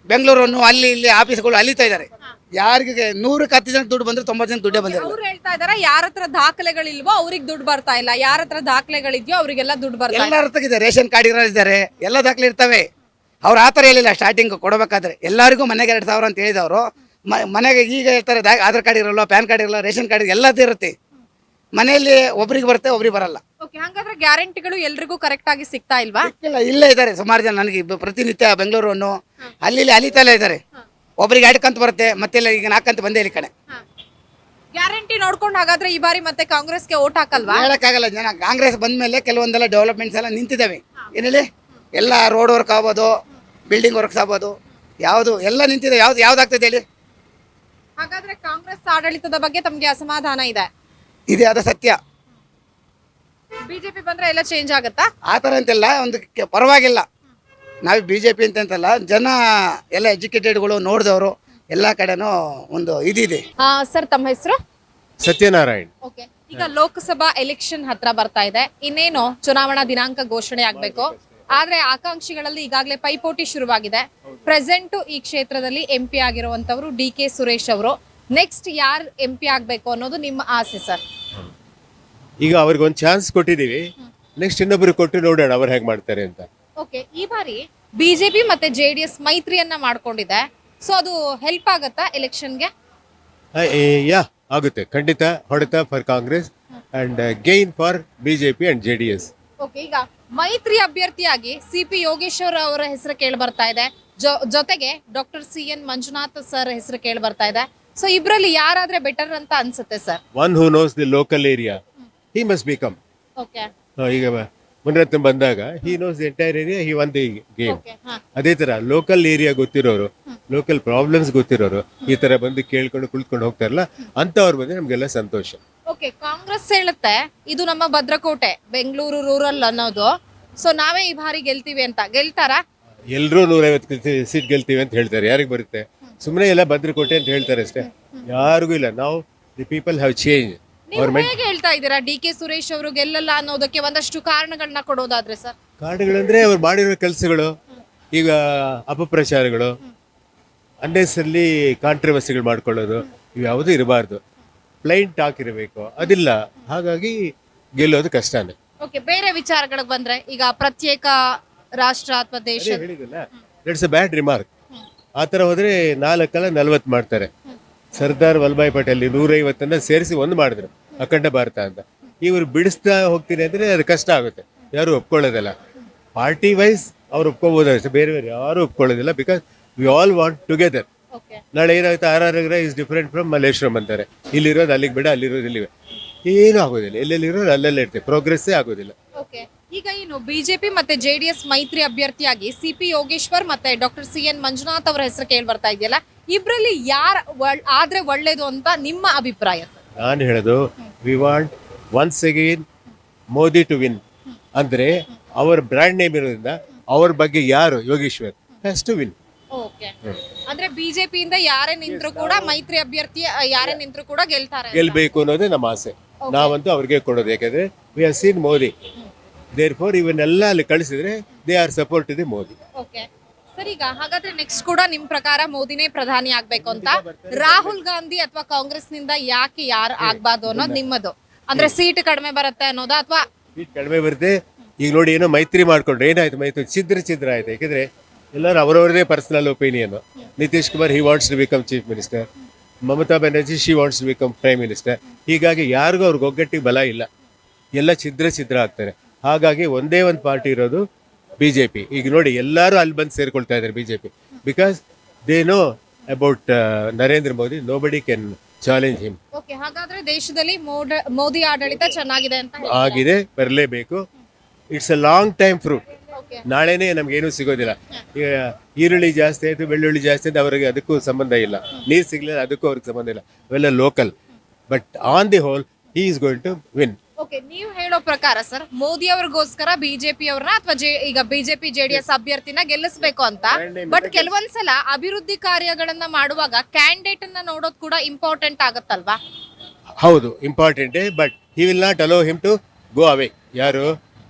ಬೆಂಗಳೂರನ್ನು ಅಲ್ಲಿ ಇಲ್ಲಿ ಆಫೀಸ್ಗಳು ಅಲಿತಾ ಇದ್ದಾರೆ. ಯಾರಿಗೆ 100ಕ್ಕೆ 10 ಜನಕ್ಕೆ ದುಡ್ಡು ಬಂದ್ರೆ 90 ಜನಕ್ಕೆ ದುಡ್ಡೇ ಬಂದಿರಲ್ಲ. ಅವ್ರು ಹೇಳ್ತಾ ಇದಾರೆ ಯಾರ ಹತ್ರ ದಾಖಲೆಗಳಿಲ್ವೋ ಅವ್ರಿಗೆ ದುಡ್ಡು ಬರ್ತಾ ಇಲ್ಲ, ಯಾರ ಹತ್ರ ದಾಖಲೆಗಳಿದ್ಯೋ ಅವರಿಗೆಲ್ಲ ದುಡ್ಡು ಬರ್ತಾ ಇಲ್ಲ. ಎಲ್ಲರ ಹತ್ರ ಇದೆ, ರೇಷನ್ ಕಾರ್ಡ್ ಇರೋರಿದ್ದಾರೆ, ಎಲ್ಲ ದಾಖಲೆ ಇರ್ತವೆ. ಅವ್ರು ಆ ಥರ ಹೇಳಿಲ್ಲ ಸ್ಟಾರ್ಟಿಂಗ್ ಕೊಡಬೇಕಾದ್ರೆ. ಎಲ್ಲರಿಗೂ ಮನೆಗೆ 2,000 ಅಂತ ಹೇಳಿದವರು ಮನೆಗೆ ಈಗ ಹೇಳ್ತಾರೆ ಆಧಾರ್ ಕಾರ್ಡ್ ಇರಲ್ಲ, ಪ್ಯಾನ್ ಕಾರ್ಡ್ ಇರಲ್ಲ, ರೇಷನ್ ಕಾರ್ಡ್ ಎಲ್ಲದೂ ಇರುತ್ತೆ. ಮನೆಯಲ್ಲಿ ಒಬ್ರಿಗೆ ಬರುತ್ತೆ, ಒಬ್ರಿಗೆ ಬರಲ್ಲ. ಓಕೆ, ಹಾಗಾದ್ರೆ ಗ್ಯಾರಂಟಿಗಳು ಎಲ್ರಿಗೂ ಕರೆಕ್ಟ್ ಆಗಿ ಸಿಗ್ತಾ ಇಲ್ವಾ? ಇಲ್ಲೇ ಇದ್ದಾರೆ ಸುಮಾರು ಜನ. ನನಗೆ ಪ್ರತಿನಿತ್ಯ ಬೆಂಗಳೂರನ್ನು ಅಲ್ಲಿ ಅಲಿತಲೇ ಇದ್ದಾರೆ. ಒಬ್ರಿಗೆ 2 ಕಂತು ಬರುತ್ತೆ, ಮತ್ತೆ ಈಗ 4 ಕಂತು ಬಂದೇ ಇಲ್ಲಿ ಕಡೆ. ಗ್ಯಾರಂಟಿ ನೋಡ್ಕೊಂಡು ಹಾಗಾದ್ರೆ ಈ ಬಾರಿ ಮತ್ತೆ ಕಾಂಗ್ರೆಸ್ಗೆ ಓಟ್ ಹಾಕಲ್ವಾ? ಹೇಳಕ್ಕಾಗಲ್ಲ. ಜನ ಕಾಂಗ್ರೆಸ್ ಬಂದ್ಮೇಲೆ ಕೆಲವೊಂದೆಲ್ಲ ಡೆವಲಪ್ಮೆಂಟ್ಸ್ ಎಲ್ಲ ನಿಂತಿದ್ದಾವೆ. ಏನೇಳಿ ಎಲ್ಲ ರೋಡ್ ವರ್ಕ್ ಆಗ್ಬೋದು, ಬಿಲ್ಡಿಂಗ್ ವರ್ಕ್ಸ್ ಆಗ್ಬೋದು, ಯಾವುದು ಎಲ್ಲ ನಿಂತಿದೆ. ಯಾವ್ದಾಗ್ತದೆ ಹೇಳಿ? ಹಾಗಾದ್ರೆ ಕಾಂಗ್ರೆಸ್ ಆಡಳಿತದ ಬಗ್ಗೆ ತಮ್ಗೆ ಅಸಮಾಧಾನ ಇದೆ? ಇದೆ, ಅದು ಸತ್ಯ. ಬಿಜೆಪಿ ಬಂದ್ರೆ ಎಲ್ಲ ಚೇಂಜ್ ಆಗುತ್ತಾ? ಆ ಥರ ಅಂತೆಲ್ಲ ಒಂದು ಪರವಾಗಿಲ್ಲ. ನಾವು BJP ಅಂತಲ್ಲ, ಜನ ಎಲ್ಲ ಎಜುಕೇಟೆಡ್ಗಳು ನೋಡಿದವರು ಎಲ್ಲ ಕಡೆನೂ ಒಂದು ಇದಿದೆ. ಸರ್ ತಮ್ಮ ಹೆಸರು? ಸತ್ಯನಾರಾಯಣ್. ಓಕೆ, ಈಗ ಲೋಕಸಭಾ ಎಲೆಕ್ಷನ್ ಹತ್ರ ಬರ್ತಾ ಇದೆ, ಇನ್ನೇನು ಚುನಾವಣಾ ದಿನಾಂಕ ಘೋಷಣೆ ಆಗ್ಬೇಕು. ಆದ್ರೆ ಆಕಾಂಕ್ಷಿಗಳಲ್ಲಿ ಈಗಾಗಲೇ ಪೈಪೋಟಿ ಶುರುವಾಗಿದೆ. ಪ್ರೆಸೆಂಟ್ ಈ ಕ್ಷೇತ್ರದಲ್ಲಿ MP ಆಗಿರುವಂತವರು DK ಸುರೇಶ್ ಅವರು. ನೆಕ್ಸ್ಟ್ ಯಾರು MP ಆಗ್ಬೇಕು ಅನ್ನೋದು ನಿಮ್ಮ ಆಸೆ ಸರ್? ಈಗ ಅವ್ರಿಗೆ ಒಂದು ಚಾನ್ಸ್ ಕೊಟ್ಟಿದ್ದೀವಿ, ನೆಕ್ಸ್ಟ್ ಇನ್ನೊಬ್ರು ಕೊಟ್ಟು ನೋಡೋಣ ಅವ್ರು ಹೇಗೆ ಮಾಡ್ತಾರೆ ಅಂತ. ಓಕೆ, ಈ ಬಾರಿ ಬಿಜೆಪಿ ಮತ್ತೆ ಜೆಡಿಎಸ್ ಮೈತ್ರಿಯನ್ನ ಮಾಡ್ಕೊಂಡಿದೆ. ಸೊ ಅದು ಹೆಲ್ಪ್ ಆಗತ್ತಾ ಎಲೆಕ್ಷನ್ಗೆ? ಯಾ ಆಗುತ್ತೆ, ಖಂಡಿತ ಹೊಡೆತ for Congress and gain for BJP and JDS. Okay, ಈಗ ಮೈತ್ರಿ ಅಭ್ಯರ್ಥಿಯಾಗಿ CP ಯೋಗೇಶ್ವರ್ ಅವರ ಹೆಸರು ಕೇಳಿ ಬರ್ತಾ ಇದೆ, ಜೊತೆಗೆ ಡಾಕ್ಟರ್ CN ಮಂಜುನಾಥ್ ಸರ್ ಹೆಸರು ಕೇಳಿ ಬರ್ತಾ ಇದೆ. ಸೊ ಇಬ್ರಲ್ಲಿ ಯಾರಾದ್ರೆ ಬೆಟರ್ ಅಂತ ಅನ್ಸುತ್ತೆ sir? One who knows the local area, he must become. Okay ಈಗ ಮುನಿರತ್ನ ಬಂದಾಗ he knows the entire area, he one the game. Okay, ಹಾ, ಅದೇ ತರ ಲೋಕಲ್ ಏರಿಯಾ ಗೊತ್ತಿರೋರು, ಲೋಕಲ್ ಪ್ರಾಬ್ಲಮ್ಸ್ ಗೊತ್ತಿರೋರು ಈ ತರ ಬಂದು ಕೇಳ್ಕೊಂಡು ಕುಳಿತುಕೊಂಡು ಹೋಗ್ತಾರಲ್ಲ, ಅಂತವ್ರು ಬಂದ್ರೆ ನಮ್ಗೆಲ್ಲ ಸಂತೋಷ. ಓಕೆ. ಕಾಂಗ್ರೆಸ್ ಹೇಳುತ್ತೆ ಇದು ನಮ್ಮ ಭದ್ರಕೋಟೆ ಬೆಂಗಳೂರು ರೂರಲ್ ಅನ್ನೋದು, ಸೊ ನಾವೇ ಈ ಬಾರಿ ಗೆಲ್ತೀವಿ ಅಂತ. ಗೆಲ್ತಾರಾ? ಎಲ್ಲರೂ 150 ಸೀಟ್ ಗೆಲ್ತೀವಿ ಅಂತ ಹೇಳ್ತಾರೆ. ಯಾರಿಗೆ ಬರುತ್ತೆ? ಸುಮ್ಮನೆ ಎಲ್ಲ ಭದ್ರಕೋಟೆ ಅಂತ ಹೇಳ್ತಾರೆ ಅಷ್ಟೇ, ಯಾರಿಗೂ ಇಲ್ಲ. ನಾವು ದಿ ಪೀಪಲ್ ಹ್ಯಾವ್ ಚೇಂಜ್. ನೀವು ಹೇಗೆ ಹೇಳ್ತಾ ಇದ್ದೀರಾ DK ಸುರೇಶ್ ಅವರು ಗೆಲ್ಲಲ್ಲ ಅನ್ನೋದಕ್ಕೆ ಒಂದಷ್ಟು ಕಾರಣಗಳನ್ನ ಕೊಡೋದಾದ್ರೆ ಸರ್? ಕಾರಣಗಳಂದ್ರೆ ಅವ್ರು ಮಾಡಿರೋ ಕೆಲಸಗಳು, ಈಗ ಅಪಪ್ರಚಾರಗಳು, ಅನ್ನೆಸರ್ಲಿ ಕಾಂಟ್ರವರ್ಸಿಗಳು ಮಾಡ್ಕೊಳ್ಳೋದು, ಇವು ಯಾವುದೂ ಇರಬಾರ್ದು. ಪ್ಲೈನ್ ಟಾಕ್ ಇರಬೇಕು, ಅದಿಲ್ಲ. ಹಾಗಾಗಿ ಗೆಲ್ಲೋದು ಕಷ್ಟನೇ. ಓಕೆ, ಬೇರೆ ವಿಚಾರಗಳಿಗೆ ಬಂದ್ರೆ ಈಗ ಪ್ರತ್ಯೇಕ ರಾಷ್ಟ್ರ ಅಥವಾ ದೇಶ ಹೇಳಿದಲ್ಲ, ಇಟ್ಸ್ ಅ ಬ್ಯಾಡ್ ರಿಮಾರ್ಕ್. ಆ ಥರ ಹೋದ್ರೆ 4 ಮಾಡ್ತಾರೆ. ಸರ್ದಾರ್ ವಲ್ಲಭಾಯ್ ಪಟೇಲ್ 150 ಸೇರಿಸಿ ಒಂದು ಮಾಡಿದ್ರು ಅಖಂಡ ಭಾರತ ಅಂತ. ಇವರು ಬಿಡಿಸ್ತಾ ಹೋಗ್ತೀನಿ ಅಂದ್ರೆ ಅದು ಕಷ್ಟ ಆಗುತ್ತೆ, ಯಾರು ಒಪ್ಕೊಳ್ಳೋದಿಲ್ಲ. ಪಾರ್ಟಿ ವೈಸ್ ಅವ್ರು ಒಪ್ಕೋಬೋದು ಅಷ್ಟೇ, ಬೇರೆ ಬೇರೆ ಯಾರು ಒಪ್ಕೊಳ್ಳೋದಿಲ್ಲ. Because we all want together. ನಾಳೆ ಏನಾಗುತ್ತೆ, RR is different from Malleshwaram ಅಂತಾರೆ. ಇಲ್ಲಿರೋದು ಅಲ್ಲಿಗೆ ಬಿಡ, ಅಲ್ಲಿರೋದು ಇಲ್ಲಿವೆ, ಏನೂ ಆಗೋದಿಲ್ಲ. ಎಲ್ಲೆಲ್ಲಿರೋದು ಅಲ್ಲಲ್ಲೇ ಇರ್ತದೆ, ಪ್ರೋಗ್ರೆಸ್ಸೇ ಆಗೋದಿಲ್ಲ. ಓಕೆ, ಈಗ ಏನು ಬಿಜೆಪಿ ಮತ್ತೆ JDS ಮೈತ್ರಿ ಅಭ್ಯರ್ಥಿಯಾಗಿ CP ಯೋಗೇಶ್ವರ್ ಮತ್ತೆ ಡಾಕ್ಟರ್ CN ಮಂಜುನಾಥ್ ಅವರ ಹೆಸರು ಕೇಳಿ ಬರ್ತಾ ಇದೆಯಲ್ಲ, ಇಬ್ರಲ್ಲಿ ಯಾರು ಆದ್ರೆ ಒಳ್ಳೇದು ಅಂತ ನಿಮ್ಮ ಅಭಿಪ್ರಾಯ? ನಾನು ಹೇಳೋದು, we want once again Modi to win. ಅಂದ್ರೆ ಅವರ ಬ್ರ್ಯಾಂಡ್ ನೇಮ್ ಇರೋದ್ರಿಂದ ಅವ್ರ ಬಗ್ಗೆ ಯಾರು Yogeshwar has to win. Okay, ಅಂದ್ರೆ ಬಿಜೆಪಿಯಿಂದ ಯಾರೇ ನಿಂತ್ರು ಕೂಡ, ಮೈತ್ರಿ ಅಭ್ಯರ್ಥಿ ಯಾರೇ ನಿಂತ್ರು ಕೂಡ ಗೆಲ್ತಾರೆ, ಗೆಲ್ಬೇಕು ಅನ್ನೋದೇ ನಮ್ಮ ಆಸೆ. ನಾವಂತೂ ಅವ್ರಿಗೆ ಕೊಡೋದು, ಯಾಕಂದ್ರೆ we have seen Modi. Therefore ಇವನ್ನೆಲ್ಲ ಅಲ್ಲಿ ಕಳಿಸಿದ್ರೆ ದೇ ಆರ್ ಸಪೋರ್ಟ್ ಇದೆ ಮೋದಿ. ಓಕೆ ಸರ್, ಈಗ ಹಾಗಾದ್ರೆ ನೆಕ್ಸ್ಟ್ ಕೂಡ ನಿಮ್ ಪ್ರಕಾರ ಮೋದಿನೇ ಪ್ರಧಾನಿ ಆಗ್ಬೇಕು ಅಂತ, ರಾಹುಲ್ ಗಾಂಧಿ ಅಥವಾ ಕಾಂಗ್ರೆಸ್ ನಿಂದ ಯಾಕೆ ಯಾರು ಆಗ್ಬಾರ್ದು ಅನ್ನೋದು ನಿಮ್ಮದು? ಅಂದ್ರೆ ಸೀಟ್ ಕಡಿಮೆ ಬರುತ್ತೆ ಅನ್ನೋದಾ ಅಥವಾ? ಸೀಟ್ ಕಡಿಮೆ ಬರುತ್ತೆ. ಈಗ ನೋಡಿ, ಏನೋ ಮೈತ್ರಿ ಮಾಡ್ಕೊಂಡ್ರೆ ಏನಾಯ್ತು, ಮೈತ್ರಿ ಛಿದ್ರ ಆಯ್ತು. ಯಾಕಂದ್ರೆ ಎಲ್ಲರೂ ಅವರವರದೇ personal opinion. Nitish Kumar he wants to become chief minister, Mamata Banerjee she wants to become prime minister. ಹೀಗಾಗಿ ಯಾರಿಗೂ ಅವ್ರಿಗೆ ಒಗ್ಗಟ್ಟಿಗೆ ಬಲ ಇಲ್ಲ, ಎಲ್ಲ ಛಿದ್ರ ಆಗ್ತಾರೆ. ಹಾಗಾಗಿ ಒಂದೇ ಒಂದು ಪಾರ್ಟಿ ಇರೋದು ಬಿಜೆಪಿ. ಈಗ ನೋಡಿ, ಎಲ್ಲರೂ ಅಲ್ಲಿ ಬಂದು ಸೇರ್ಕೊಳ್ತಾ ಇದ್ದಾರೆ BJP, because they know about Narendra Modi. Nobody can challenge him. Okay, ಹಾಗಾದ್ರೆ ದೇಶದಲ್ಲಿ ಮೋದಿ ಆಡಳಿತ ಚೆನ್ನಾಗಿದೆ ಅಂತ ಆಗಿದೆ, ಬರಲೇಬೇಕು. It's a long time fruit. ನಾಳೆನೇ ನಮ್ಗೇನು ಸಿಗೋದಿಲ್ಲ. ಈಗ ಈರುಳ್ಳಿ ಜಾಸ್ತಿ ಆಯ್ತು, ಬೆಳ್ಳುಳ್ಳಿ ಜಾಸ್ತಿ ಆಯ್ತು, ಅವರಿಗೆ ಅದಕ್ಕೂ ಸಂಬಂಧ ಇಲ್ಲ. ನೀರು ಸಿಗ್ಲಿಲ್ಲ, ಅದಕ್ಕೂ ಅವ್ರಿಗೆ ಸಂಬಂಧ ಇಲ್ಲ. ಅವೆಲ್ಲ local. But on the whole he is going to win. Okay, ನೀವು ಹೇಳೋ ಪ್ರಕಾರ ಸರ್, ಮೋದಿ ಅವ್ರಿಗೋಸ್ಕರ ಬಿಜೆಪಿ ಅವ್ರನ್ನ ಅಥವಾ ಈಗ ಬಿಜೆಪಿ JDS ಅಭ್ಯರ್ಥಿನ ಗೆಲ್ಲಿಸಬೇಕು ಅಂತ. ಬಟ್ ಕೆಲವೊಂದ್ಸಲ ಅಭಿವೃದ್ಧಿ ಕಾರ್ಯಗಳನ್ನ ಮಾಡುವಾಗ ಕ್ಯಾಂಡಿಡೇಟ್ ಅನ್ನ ನೋಡೋದು ಕೂಡ ಇಂಪಾರ್ಟೆಂಟ್ ಆಗತ್ತಲ್ವಾ? ಹೌದು, ಇಂಪಾರ್ಟೆಂಟೇ. But he will not allow him to go away. ಯಾರು?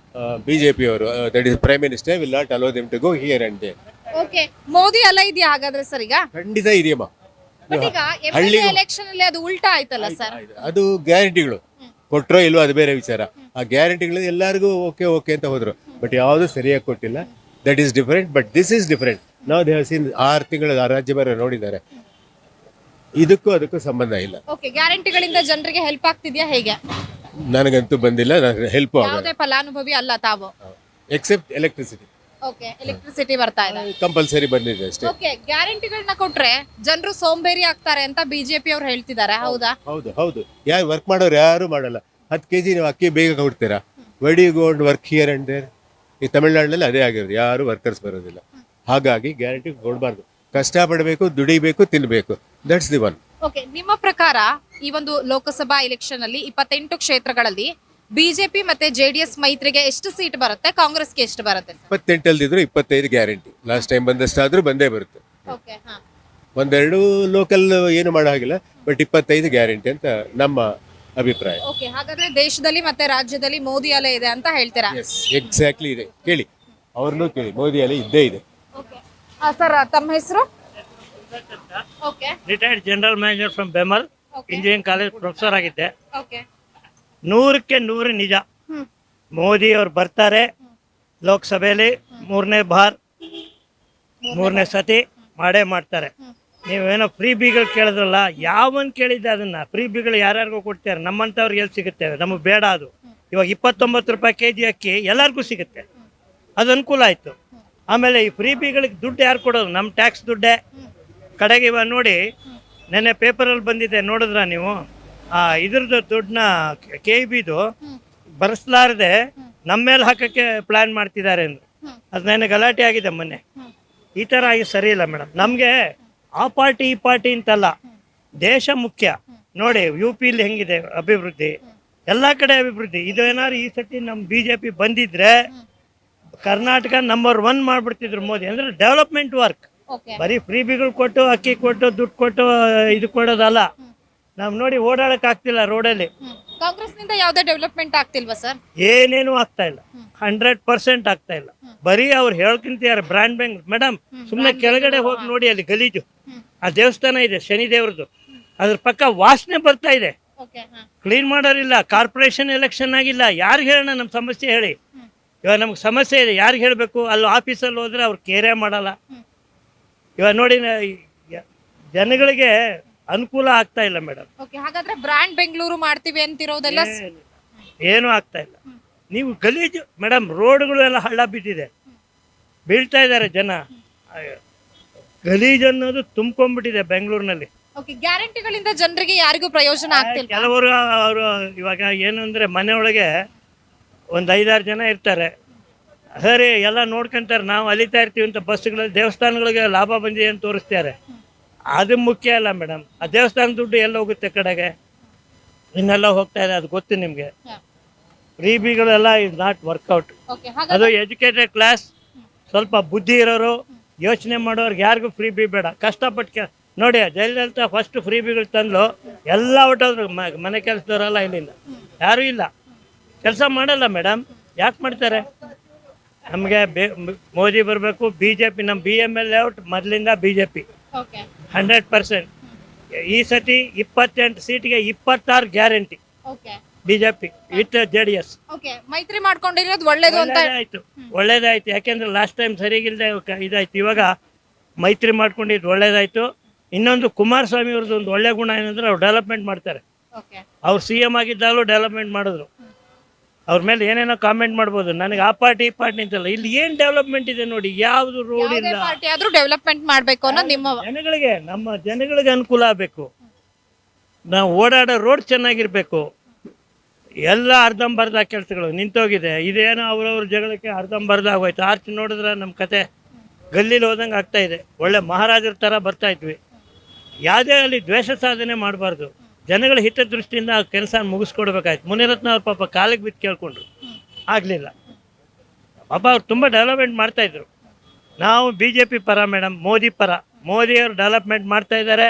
ಬಿಜೆಪಿ ಅವರು, that is prime minister will not allow them to go here and there. Okay, Modi ಅಲ್ಲ ಇದೆಯಾ ಹಾಗಾದ್ರೆ ಸರ್? ಈಗ ಖಂಡಿತ ಇದೆಯಮ್ಮ. ಬಟ್ ಈಗ MLA ಎಲೆಕ್ಷನ್ ಅಲ್ಲಿ ಅದು ಉಲ್ಟಾ ಆಯ್ತಲ್ಲ ಸರ್? ಅದು ಗ್ಯಾರಂಟಿಗಳು ಕೊಟ್ಟರೋ ಇಲ್ವೋ ಅದು ಬೇರೆ ವಿಚಾರ. ಆ ಗ್ಯಾರಂಟಿಗಳು ಎಲ್ಲರಿಗೂ ಓಕೆ ಅಂತ ಹೋದ್ರು, ಬಟ್ ಯಾವುದು ಸರಿಯಾಗಿ ಕೊಟ್ಟಿಲ್ಲ. That is different. But this is different. ನಾವು ದೇ ಹ್ಯಾವ್ ಸೀನ್ 6 ತಿಂಗಳ ರಾಜ್ಯಭಾರ ನೋಡಿದ್ದಾರೆ. ಇದಕ್ಕೂ ಸಂಬಂಧ ಇಲ್ಲ. ಓಕೆ, ಗ್ಯಾರಂಟಿಗಳಿಂದ ಜನರಿಗೆ ಹೆಲ್ಪ್ ಆಗ್ತಿದ್ಯಾ ಹೇಗೆ? ನನಗಂತೂ ಬಂದಿಲ್ಲ, ನನಗೆ ಹೆಲ್ಪ್ ಆಗೋದು. ಯಾವುದೇ ಫಲಾನುಭವಿ ಅಲ್ಲ ತಾವು? Accept electricity. ಓಕೆ, ಎಲೆಕ್ಟ್ರಿಸಿಟಿ ಬರ್ತಾ ಇದೆ, ಕಂಪಲ್ಸರಿ ಬಂದಿದೆ ಅಷ್ಟೇ. ಓಕೆ, ಗ್ಯಾರಂಟಿಗಳನ್ನ ಕೊಟ್ರೆ ಜನರು ಸೋಂಬೇರಿ ಆಗ್ತಾರೆ ಅಂತ ಬಿಜೆಪಿ ಅವ್ರು ಹೇಳ್ತಿದ್ದಾರೆ, ಹೌದಾ? ಹೌದು. ಯಾರು ವರ್ಕ್ ಮಾಡೋರು ಯಾರು ಮಾಡಲ್ಲ. 10 kg ನೀವು ಅಕ್ಕಿ ಬೇಗ ಕೊಡ್ತೀರಾ, ವಡಿ gold work here and there. ಈ ತಮಿಳ್ನಾಡಿನಲ್ಲಿ ಅದೇ ಆಗಿರೋದು, ಯಾರು ವರ್ಕರ್ಸ್ ಬರೋದಿಲ್ಲ. ಹಾಗಾಗಿ ಗ್ಯಾರಂಟಿ ಕೊಡಬಾರ್ದು. ಕಷ್ಟಪಡಬೇಕು, ದುಡಿಬೇಕು, ತಿನ್ಬೇಕು. That's the one. ಓಕೆ, ನಿಮ್ಮ ಪ್ರಕಾರ ಈ ಒಂದು ಲೋಕಸಭಾ ಎಲೆಕ್ಷನ್ ಅಲ್ಲಿ 28 ಕ್ಷೇತ್ರಗಳಲ್ಲಿ ಬಿಜೆಪಿ ಮತ್ತೆ JDS ಮೈತ್ರಿಗೆ ಎಷ್ಟು ಸೀಟ್ ಬರುತ್ತೆ, ಕಾಂಗ್ರೆಸ್ಗೆ ಎಷ್ಟು ಬರುತ್ತೆ? 28 ಅಲ್ದಿದ್ರು 25 ಗ್ಯಾರಂಟಿ. ಲಾಸ್ಟ್ ಟೈಮ್ ಬಂದಷ್ಟಾದ್ರೂ ಬಂದೇ ಬರುತ್ತೆ. ಓಕೆ, ಹಾ, ಒಂದೆರಡು ಲೋಕಲ್ ಏನು ಮಾಡೋ ಹಾಗಿಲ್ಲ, ಬಟ್ 25 ಗ್ಯಾರಂಟಿ ಅಂತ ನಮ್ಮ ಅಭಿಪ್ರಾಯ. ಓಕೆ, ಹಾಗಾದ್ರೆ ದೇಶದಲ್ಲಿ ಮತ್ತೆ ರಾಜ್ಯದಲ್ಲಿ ಮೋದಿ ಅಲೆ ಇದೆ ಅಂತ ಹೇಳ್ತೀರಾ? ಎಸ್, ಎಕ್ಸಾಕ್ಟ್ಲಿ ಇದೆ. ಕೇಳಿ, ಅವ್ರನ್ನೂ ಕೇಳಿ, ಮೋದಿ ಅಲೆ ಇದ್ದೇ ಇದೆ. ಓಕೆ ಸರ್, ತಮ್ಮ ಹೆಸರು? Okay, retired general manager from BEML, engineering college professor ಆಗಿದ್ದೆ. ಓಕೆ, 100ಕ್ಕೆ 100 ನಿಜ. ಮೋದಿ ಅವ್ರು ಬರ್ತಾರೆ ಲೋಕಸಭೆಯಲ್ಲಿ ಮೂರನೇ ಸತಿ ಮಾಡೇ ಮಾಡ್ತಾರೆ. ನೀವೇನೋ ಫ್ರೀ ಬಿಗಳು ಕೇಳಿದ್ರಲ್ಲ, ಯಾವನ್ ಕೇಳಿದ್ದೆ ಅದನ್ನ? ಫ್ರೀ ಬಿಗಳು ಯಾರ್ಯಾರಿಗೂ ಕೊಡ್ತಾರೆ, ನಮ್ಮಂಥವ್ರಿಗೆ ಎಲ್ಲಿ ಸಿಗುತ್ತೆ? ನಮಗೆ ಬೇಡ ಅದು. ಇವಾಗ 29 ರೂಪಾಯಿ kg ಅಕ್ಕಿ ಎಲ್ಲರಿಗೂ ಸಿಗುತ್ತೆ, ಅದು ಅನುಕೂಲ ಆಯಿತು. ಆಮೇಲೆ ಈ ಫ್ರೀ ಬಿಗಳಿಗೆ ದುಡ್ಡು ಯಾರು ಕೊಡೋದು? ನಮ್ಮ ಟ್ಯಾಕ್ಸ್ ದುಡ್ಡೇ. ಕಡೆಗೆ ಇವಾಗ ನೋಡಿ, ನೆನ್ನೆ ಪೇಪರಲ್ಲಿ ಬಂದಿದೆ, ನೋಡಿದ್ರ ನೀವು? ಇದ್ರದ್ದು ದುಡ್ಡನ್ನ KEBದು ಬರೆಸಲಾರದೆ ನಮ್ಮ ಮೇಲೆ ಹಾಕೋಕ್ಕೆ ಪ್ಲ್ಯಾನ್ ಮಾಡ್ತಿದ್ದಾರೆ ಅಂದರು. ಅದು ನೆನ್ನೆ ಗಲಾಟೆ ಆಗಿದೆ ಮೊನ್ನೆ. ಈ ಥರ ಆಗಿ ಸರಿ ಇಲ್ಲ ಮೇಡಮ್. ನಮಗೆ ಆ ಪಾರ್ಟಿ ಈ ಪಾರ್ಟಿ ಅಂತಲ್ಲ, ದೇಶ ಮುಖ್ಯ. ನೋಡಿ UPಲಿ ಹೆಂಗಿದೆ ಅಭಿವೃದ್ಧಿ, ಎಲ್ಲ ಕಡೆ ಅಭಿವೃದ್ಧಿ. ಇದು ಏನಾದ್ರು ಈ ಸತಿ ನಮ್ಮ BJP ಬಂದಿದ್ರೆ ಕರ್ನಾಟಕ ನಂಬರ್ 1 ಮಾಡಿಬಿಡ್ತಿದ್ರು ಮೋದಿ. ಅಂದರೆ ಡೆವಲಪ್ಮೆಂಟ್ ವರ್ಕ್. ಬರೀ ಫ್ರೀ ಬಿಗಳು ಕೊಟ್ಟು, ಅಕ್ಕಿ ಕೊಟ್ಟು, ದುಡ್ಡು ಕೊಟ್ಟು ಇದು ಕೊಡೋದಲ್ಲ. ನಾವು ನೋಡಿ ಓಡಾಡಕ್ ಆಗ್ತಿಲ್ಲ ರೋಡಲ್ಲಿ. ಕಾಂಗ್ರೆಸ್ನಿಂದ ಯಾವುದೇ ಡೆವಲಪ್ಮೆಂಟ್ ಆಗ್ತಿಲ್ವಾ ಸರ್? ಏನೇನು ಆಗ್ತಾ ಇಲ್ಲ, 100% ಆಗ್ತಾ ಇಲ್ಲ. ಬರೀ ಅವ್ರು ಹೇಳ್ಕೊಂತಿದ್ದಾರೆ ಬ್ರ್ಯಾಂಡ್ ಬ್ಯಾಂಕ್. ಮೇಡಮ್, ಸುಮ್ಮನೆ ಕೆಳಗಡೆ ಹೋಗಿ ನೋಡಿ, ಅಲ್ಲಿ ಗಲೀಜು. ಆ ದೇವಸ್ಥಾನ ಇದೆ ಶನಿ ದೇವ್ರದ್ದು, ಅದ್ರ ಪಕ್ಕ ವಾಸನೆ ಬರ್ತಾ ಇದೆ. ಕ್ಲೀನ್ ಮಾಡೋರಿಲ್ಲ. ಕಾರ್ಪೊರೇಷನ್ ಎಲೆಕ್ಷನ್ ಆಗಿಲ್ಲ. ಯಾರಿಗೆ ಹೇಳೋಣ ನಮ್ಮ ಸಮಸ್ಯೆ ಹೇಳಿ? ಇವಾಗ ನಮ್ಗೆ ಸಮಸ್ಯೆ ಇದೆ, ಯಾರಿಗೆ ಹೇಳಬೇಕು? ಅಲ್ಲಿ ಆಫೀಸಲ್ಲಿ ಹೋದ್ರೆ ಅವ್ರು ಕೇರೇ ಮಾಡಲ್ಲ. ಇವಾಗ ನೋಡಿ, ಜನಗಳಿಗೆ ಅನುಕೂಲ ಆಗ್ತಾ ಇಲ್ಲ ಮೇಡಮ್. ಹಾಗಾದ್ರೆ ಬ್ರ್ಯಾಂಡ್ ಬೆಂಗಳೂರು ಮಾಡ್ತೀವಿ ಅಂತಿರೋದೆಲ್ಲ ಏನೂ ಆಗ್ತಾ ಇಲ್ಲ. ನೀವು ಗಲೀಜು ಮೇಡಮ್, ರೋಡ್ಗಳು ಎಲ್ಲ ಹಳ್ಳ ಬಿದ್ದಿದೆ, ಬೀಳ್ತಾ ಇದ್ದಾರೆ ಜನ. ಗಲೀಜು ಅನ್ನೋದು ತುಂಬ್ಕೊಂಡ್ಬಿಟ್ಟಿದೆ ಬೆಂಗಳೂರಿನಲ್ಲಿ. ಗ್ಯಾರಂಟಿಗಳಿಂದ ಜನರಿಗೆ ಯಾರಿಗೂ ಪ್ರಯೋಜನ ಆಗ್ತಿಲ್ಲ. ಕೆಲವರು ಅವರು ಇವಾಗ ಏನು ಅಂದರೆ, ಮನೆಯೊಳಗೆ ಒಂದು 5-6 ಜನ ಇರ್ತಾರೆ, ಸರಿ ಎಲ್ಲ ನೋಡ್ಕೊಂತಾರೆ, ನಾವು ಅಲಿತಾ ಇರ್ತೀವಿ ಅಂತ ಬಸ್ಗಳಲ್ಲಿ ದೇವಸ್ಥಾನಗಳಿಗೆ ಲಾಭ ಬಂದಿದೆ ಅಂತ ತೋರಿಸ್ತಾರೆ. ಅದು ಮುಖ್ಯ ಅಲ್ಲ ಮೇಡಮ್. ಆ ದೇವಸ್ಥಾನ ದುಡ್ಡು ಎಲ್ಲ ಹೋಗುತ್ತೆ ಕಡೆಗೆ, ಇನ್ನೆಲ್ಲ ಹೋಗ್ತಾ ಇದೆ, ಅದು ಗೊತ್ತು ನಿಮಗೆ. ಫ್ರೀ ಬಿಗಳೆಲ್ಲ ಇಸ್ ನಾಟ್ ವರ್ಕೌಟ್. ಅದು ಎಜುಕೇಟೆಡ್ ಕ್ಲಾಸ್, ಸ್ವಲ್ಪ ಬುದ್ಧಿ ಇರೋರು, ಯೋಚನೆ ಮಾಡೋರ್ಗೆ ಯಾರಿಗೂ ಫ್ರೀ ಬಿ ಬೇಡ. ಕಷ್ಟಪಟ್ಟು ನೋಡಿ, ಜಯಲಲಿತಾ ಫಸ್ಟ್ ಫ್ರೀ ಬಿಗಳು ತಂದು ಎಲ್ಲ ಹೊಟ್ಟೋದ್ರು. ಮನೆ ಕೆಲಸದವರೆಲ್ಲ ಇಲ್ಲಿಂದ ಯಾರೂ ಇಲ್ಲ, ಕೆಲಸ ಮಾಡಲ್ಲ ಮೇಡಮ್. ಯಾಕೆ ಮಾಡ್ತಾರೆ? ನಮಗೆ ಮೋದಿ ಬರಬೇಕು, BJP. ನಮ್ಮ BML ಲೇಔಟ್ ಮೊದಲಿಂದ BJP 100%. ಈ ಸತಿ 28 ಸೀಟ್ಗೆ 26 ಗ್ಯಾರಂಟಿ BJP ವಿತ್ JDS. ಮೈತ್ರಿ ಮಾಡ್ಕೊಂಡಿರೋದು ಒಳ್ಳೇದು ಅಂತ ಆಯ್ತು, ಒಳ್ಳೇದಾಯ್ತು. ಯಾಕೆಂದ್ರೆ ಲಾಸ್ಟ್ ಟೈಮ್ ಸರಿಗಿಲ್ಲದೆ ಇದಾಯ್ತು. ಇವಾಗ ಮೈತ್ರಿ ಮಾಡ್ಕೊಂಡಿದ್ದು ಒಳ್ಳೇದಾಯ್ತು. ಇನ್ನೊಂದು, ಕುಮಾರಸ್ವಾಮಿ ಅವ್ರದ್ದು ಒಂದು ಒಳ್ಳೆ ಗುಣ ಏನಂದ್ರೆ, ಅವ್ರು ಡೆವಲಪ್ಮೆಂಟ್ ಮಾಡ್ತಾರೆ. ಅವ್ರು CM ಆಗಿದ್ದಾಗಲೂ ಡೆವಲಪ್ಮೆಂಟ್ ಮಾಡಿದ್ರು. ಅವ್ರ ಮೇಲೆ ಏನೇನೋ ಕಾಮೆಂಟ್ ಮಾಡ್ಬೋದು, ನನಗೆ ಆ ಪಾರ್ಟಿ ಈ ಪಾರ್ಟಿ ಅಂತಲ್ಲ. ಇಲ್ಲಿ ಏನು ಡೆವಲಪ್ಮೆಂಟ್ ಇದೆ ನೋಡಿ, ಯಾವುದು ರೋಡ್ ಇಲ್ಲ. ಪಾರ್ಟಿ ಆದ್ರೂ ಡೆವಲಪ್ಮೆಂಟ್ ಮಾಡ್ಬೇಕು ಅನ್ನೋ ನಿಮ್ಮ ಜನಗಳಿಗೆ, ನಮ್ಮ ಜನಗಳಿಗೆ ಅನುಕೂಲ ಆಗಬೇಕು. ನಾವು ಓಡಾಡೋ ರೋಡ್ ಚೆನ್ನಾಗಿರ್ಬೇಕು. ಎಲ್ಲ ಅರ್ಧಂಬರ್ಧ ಕೆಲಸಗಳು ನಿಂತೋಗಿದೆ. ಇದೇನೋ ಅವ್ರವ್ರ ಜಗಳಕ್ಕೆ ಅರ್ಧಂಬರ್ಧ ಆಗೋಯ್ತು. ಆರ್ಚ್ ನೋಡಿದ್ರೆ ನಮ್ಮ ಕತೆ ಗಲ್ಲಿಲಿ ಹೋದಂಗೆ ಆಗ್ತಾ ಇದೆ. ಒಳ್ಳೆ ಮಹಾರಾಜರ ಥರ ಬರ್ತಾ ಇದ್ವಿ. ಯಾವುದೇ ಅಲ್ಲಿ ದ್ವೇಷ ಸಾಧನೆ ಮಾಡಬಾರ್ದು. ಜನಗಳ ಹಿತದೃಷ್ಟಿಯಿಂದ ಆ ಕೆಲಸ ಮುಗಿಸ್ಕೊಡ್ಬೇಕಾಯ್ತು. ಮುನಿರತ್ನ ಅವ್ರ ಪಾಪ ಕಾಲಿಗೆ ಬಿದ್ದು ಕೇಳ್ಕೊಂಡ್ರು, ಆಗಲಿಲ್ಲ. ಪಾಪ ಅವ್ರು ತುಂಬ ಡೆವಲಪ್ಮೆಂಟ್ ಮಾಡ್ತಾಯಿದ್ರು. ನಾವು BJP ಪರ ಮೇಡಮ್, ಮೋದಿ ಪರ. ಮೋದಿಯವರು ಡೆವಲಪ್ಮೆಂಟ್ ಮಾಡ್ತಾಯಿದ್ದಾರೆ,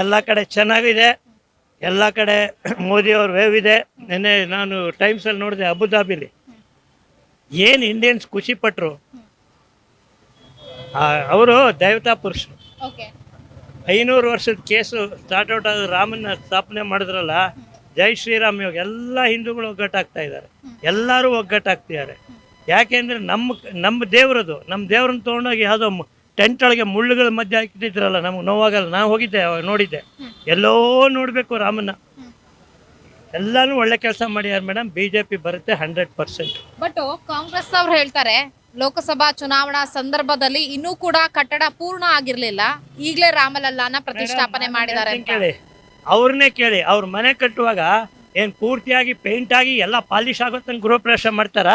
ಎಲ್ಲ ಕಡೆ ಚೆನ್ನಾಗಿದೆ, ಎಲ್ಲ ಕಡೆ ಮೋದಿಯವ್ರ ವೇವ್ ಇದೆ. ನೆನ್ನೆ ನಾನು ಟೈಮ್ಸಲ್ಲಿ ನೋಡಿದೆ, ಅಬುದಾಬಿಲಿ ಏನು ಇಂಡಿಯನ್ಸ್ ಖುಷಿ ಪಟ್ಟರು. ಅವರು ದೈವತಾ ಪುರುಷರು. 500 ವರ್ಷದ ಕೇಸು ಸ್ಟಾರ್ಟ್ ಔಟ್ ಆದ ರಾಮನ ಸ್ಥಾಪನೆ ಮಾಡಿದ್ರಲ್ಲ, ಜೈ ಶ್ರೀರಾಮ್. ಇವಾಗ ಎಲ್ಲ ಹಿಂದೂಗಳು ಒಗ್ಗಟ್ಟಾಗ್ತಾ ಇದ್ದಾರೆ, ಎಲ್ಲರೂ ಒಗ್ಗಟ್ಟಾಗ್ತಿದ್ದಾರೆ. ಯಾಕೆಂದರೆ ನಮ್ಮ ದೇವ್ರದು. ನಮ್ಮ ದೇವ್ರನ್ನ ತೊಗೊಂಡೋಗಿ ಯಾವುದೋ ಟೆಂಟ್ ಒಳಗೆ ಮುಳ್ಳುಗಳ ಮಧ್ಯೆ ಹಾಕಿಟ್ಟಿದ್ರಲ್ಲ, ನಮಗೆ ನೋವಾಗಲ್ಲ. ನಾನು ಹೋಗಿದ್ದೆ, ನೋಡಿದ್ದೆ. ಎಲ್ಲೋ ನೋಡಬೇಕು ರಾಮನ. ಎಲ್ಲಾನು ಒಳ್ಳೆ ಕೆಲಸ ಮಾಡ್ಯಾರ ಮೇಡಮ್. BJP ಬರುತ್ತೆ 100%. ಬಟ್ ಕಾಂಗ್ರೆಸ್ ಅವ್ರು ಹೇಳ್ತಾರೆ, ಲೋಕಸಭಾ ಚುನಾವಣಾ ಸಂದರ್ಭದಲ್ಲಿ ಇನ್ನೂ ಕೂಡ ಕಟ್ಟಡ ಪೂರ್ಣ ಆಗಿರ್ಲಿಲ್ಲ, ಈಗಲೇ ರಾಮಲಲ್ಲಾನ ಪ್ರತಿಷ್ಠಾಪನೆ ಮಾಡಿದ್ದಾರೆ ಅಂತ. ಕೇಳಿ, ಅವ್ರನ್ನೇ ಕೇಳಿ. ಅವ್ರ ಮನೆ ಕಟ್ಟುವಾಗ ಏನು ಪೂರ್ತಿಯಾಗಿ ಪೇಂಟ್ ಆಗಿ ಎಲ್ಲ ಪಾಲಿಶ್ ಆಗೋತಂಗೆ ಗೃಹ ಪ್ರವೇಶ ಮಾಡ್ತಾರ?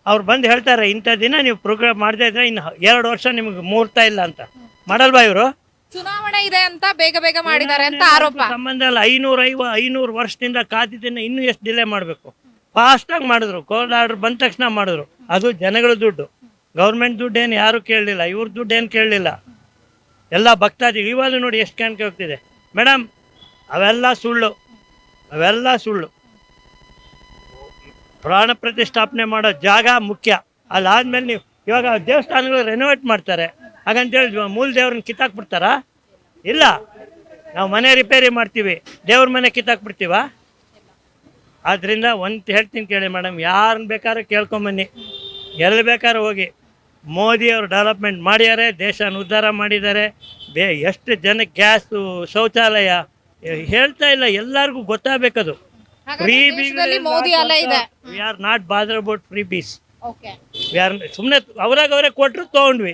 ಅವ್ರು ಬಂದು ಹೇಳ್ತಾರೆ, ಇಂಥ ದಿನ ನೀವು ಪ್ರೋಗ್ರಾಮ್ ಮಾಡದೇ ಇದ್ರೆ ಇನ್ನು 2 ವರ್ಷ ನಿಮ್ಗೆ ಮುಹೂರ್ತ ಇಲ್ಲ ಅಂತ. ಮಾಡಲ್ವಾ ಇವರು? ಚುನಾವಣೆ ಇದೆ ಅಂತ ಬೇಗ ಬೇಗ ಮಾಡಿದ್ದಾರೆ ಅಂತ ಆರೋಪ. ಸಂಬಂಧ ಅಲ್ಲ. 500 ವರ್ಷದಿಂದ ಕಾದಿದ್ದನ್ನ ಇನ್ನೂ ಎಷ್ಟು ಡಿಲೇ ಮಾಡಬೇಕು? ಫಾಸ್ಟಾಗಿ ಮಾಡಿದ್ರು. ಕೋರ್ಟ್ ಆರ್ಡರ್ ಬಂದ ತಕ್ಷಣ ಮಾಡಿದ್ರು. ಅದು ಜನಗಳ ದುಡ್ಡು, ಗೌರ್ಮೆಂಟ್ ದುಡ್ಡು ಏನು ಯಾರು ಕೇಳಲಿಲ್ಲ. ಇವ್ರ ದುಡ್ಡು ಏನು ಕೇಳಲಿಲ್ಲ. ಎಲ್ಲ ಭಕ್ತಾದಿ ಇವಾಗ ನೋಡಿ ಎಷ್ಟು ಕಾಣಿಕೆ ಹೋಗ್ತಿದೆ ಮೇಡಮ್. ಅವೆಲ್ಲ ಸುಳ್ಳು, ಅವೆಲ್ಲ ಸುಳ್ಳು. ಪ್ರಾಣ ಪ್ರತಿಷ್ಠಾಪನೆ ಮಾಡೋ ಜಾಗ ಮುಖ್ಯ. ಅದಾದ್ಮೇಲೆ ನೀವು ಇವಾಗ ದೇವಸ್ಥಾನಗಳು ರೆನೋವೇಟ್ ಮಾಡ್ತಾರೆ, ಹಾಗಂತೇಳಿ ಮೂಲ ದೇವ್ರನ್ನ ಕಿತ್ತಾಕ್ಬಿಡ್ತಾರಾ? ಇಲ್ಲ. ನಾವು ಮನೆ ರಿಪೇರಿ ಮಾಡ್ತೀವಿ, ದೇವ್ರ ಮನೆ ಕಿತ್ತಾಕ್ಬಿಡ್ತೀವ? ಆದ್ದರಿಂದ ಒಂದು ಹೇಳ್ತೀನಿ ಕೇಳಿ ಮೇಡಮ್, ಯಾರನ್ನ ಬೇಕಾದ್ರೂ ಕೇಳ್ಕೊಂಬನ್ನಿ, ಎಲ್ಲಿ ಬೇಕಾದ್ರೂ ಹೋಗಿ. ಮೋದಿ ಅವರು ಡೆವಲಪ್ಮೆಂಟ್ ಮಾಡ್ಯಾರೆ, ದೇಶನ ಉದ್ಧಾರ ಮಾಡಿದ್ದಾರೆ. ಎಷ್ಟು ಜನಕ್ಕೆ ಗ್ಯಾಸು, ಶೌಚಾಲಯ ಹೇಳ್ತಾ ಇಲ್ಲ, ಎಲ್ಲರಿಗೂ ಗೊತ್ತಾಗಬೇಕದು. ಫ್ರೀ ದೇಶದಲ್ಲಿ ಮೋದಿ ಅಲೆ ಇದೆ. We are not bother about freebies. Okay, we are ಸುಮ್ಮನೆ ಅವರೇ ಕೊಟ್ಟರು ತೊಗೊಂಡ್ವಿ.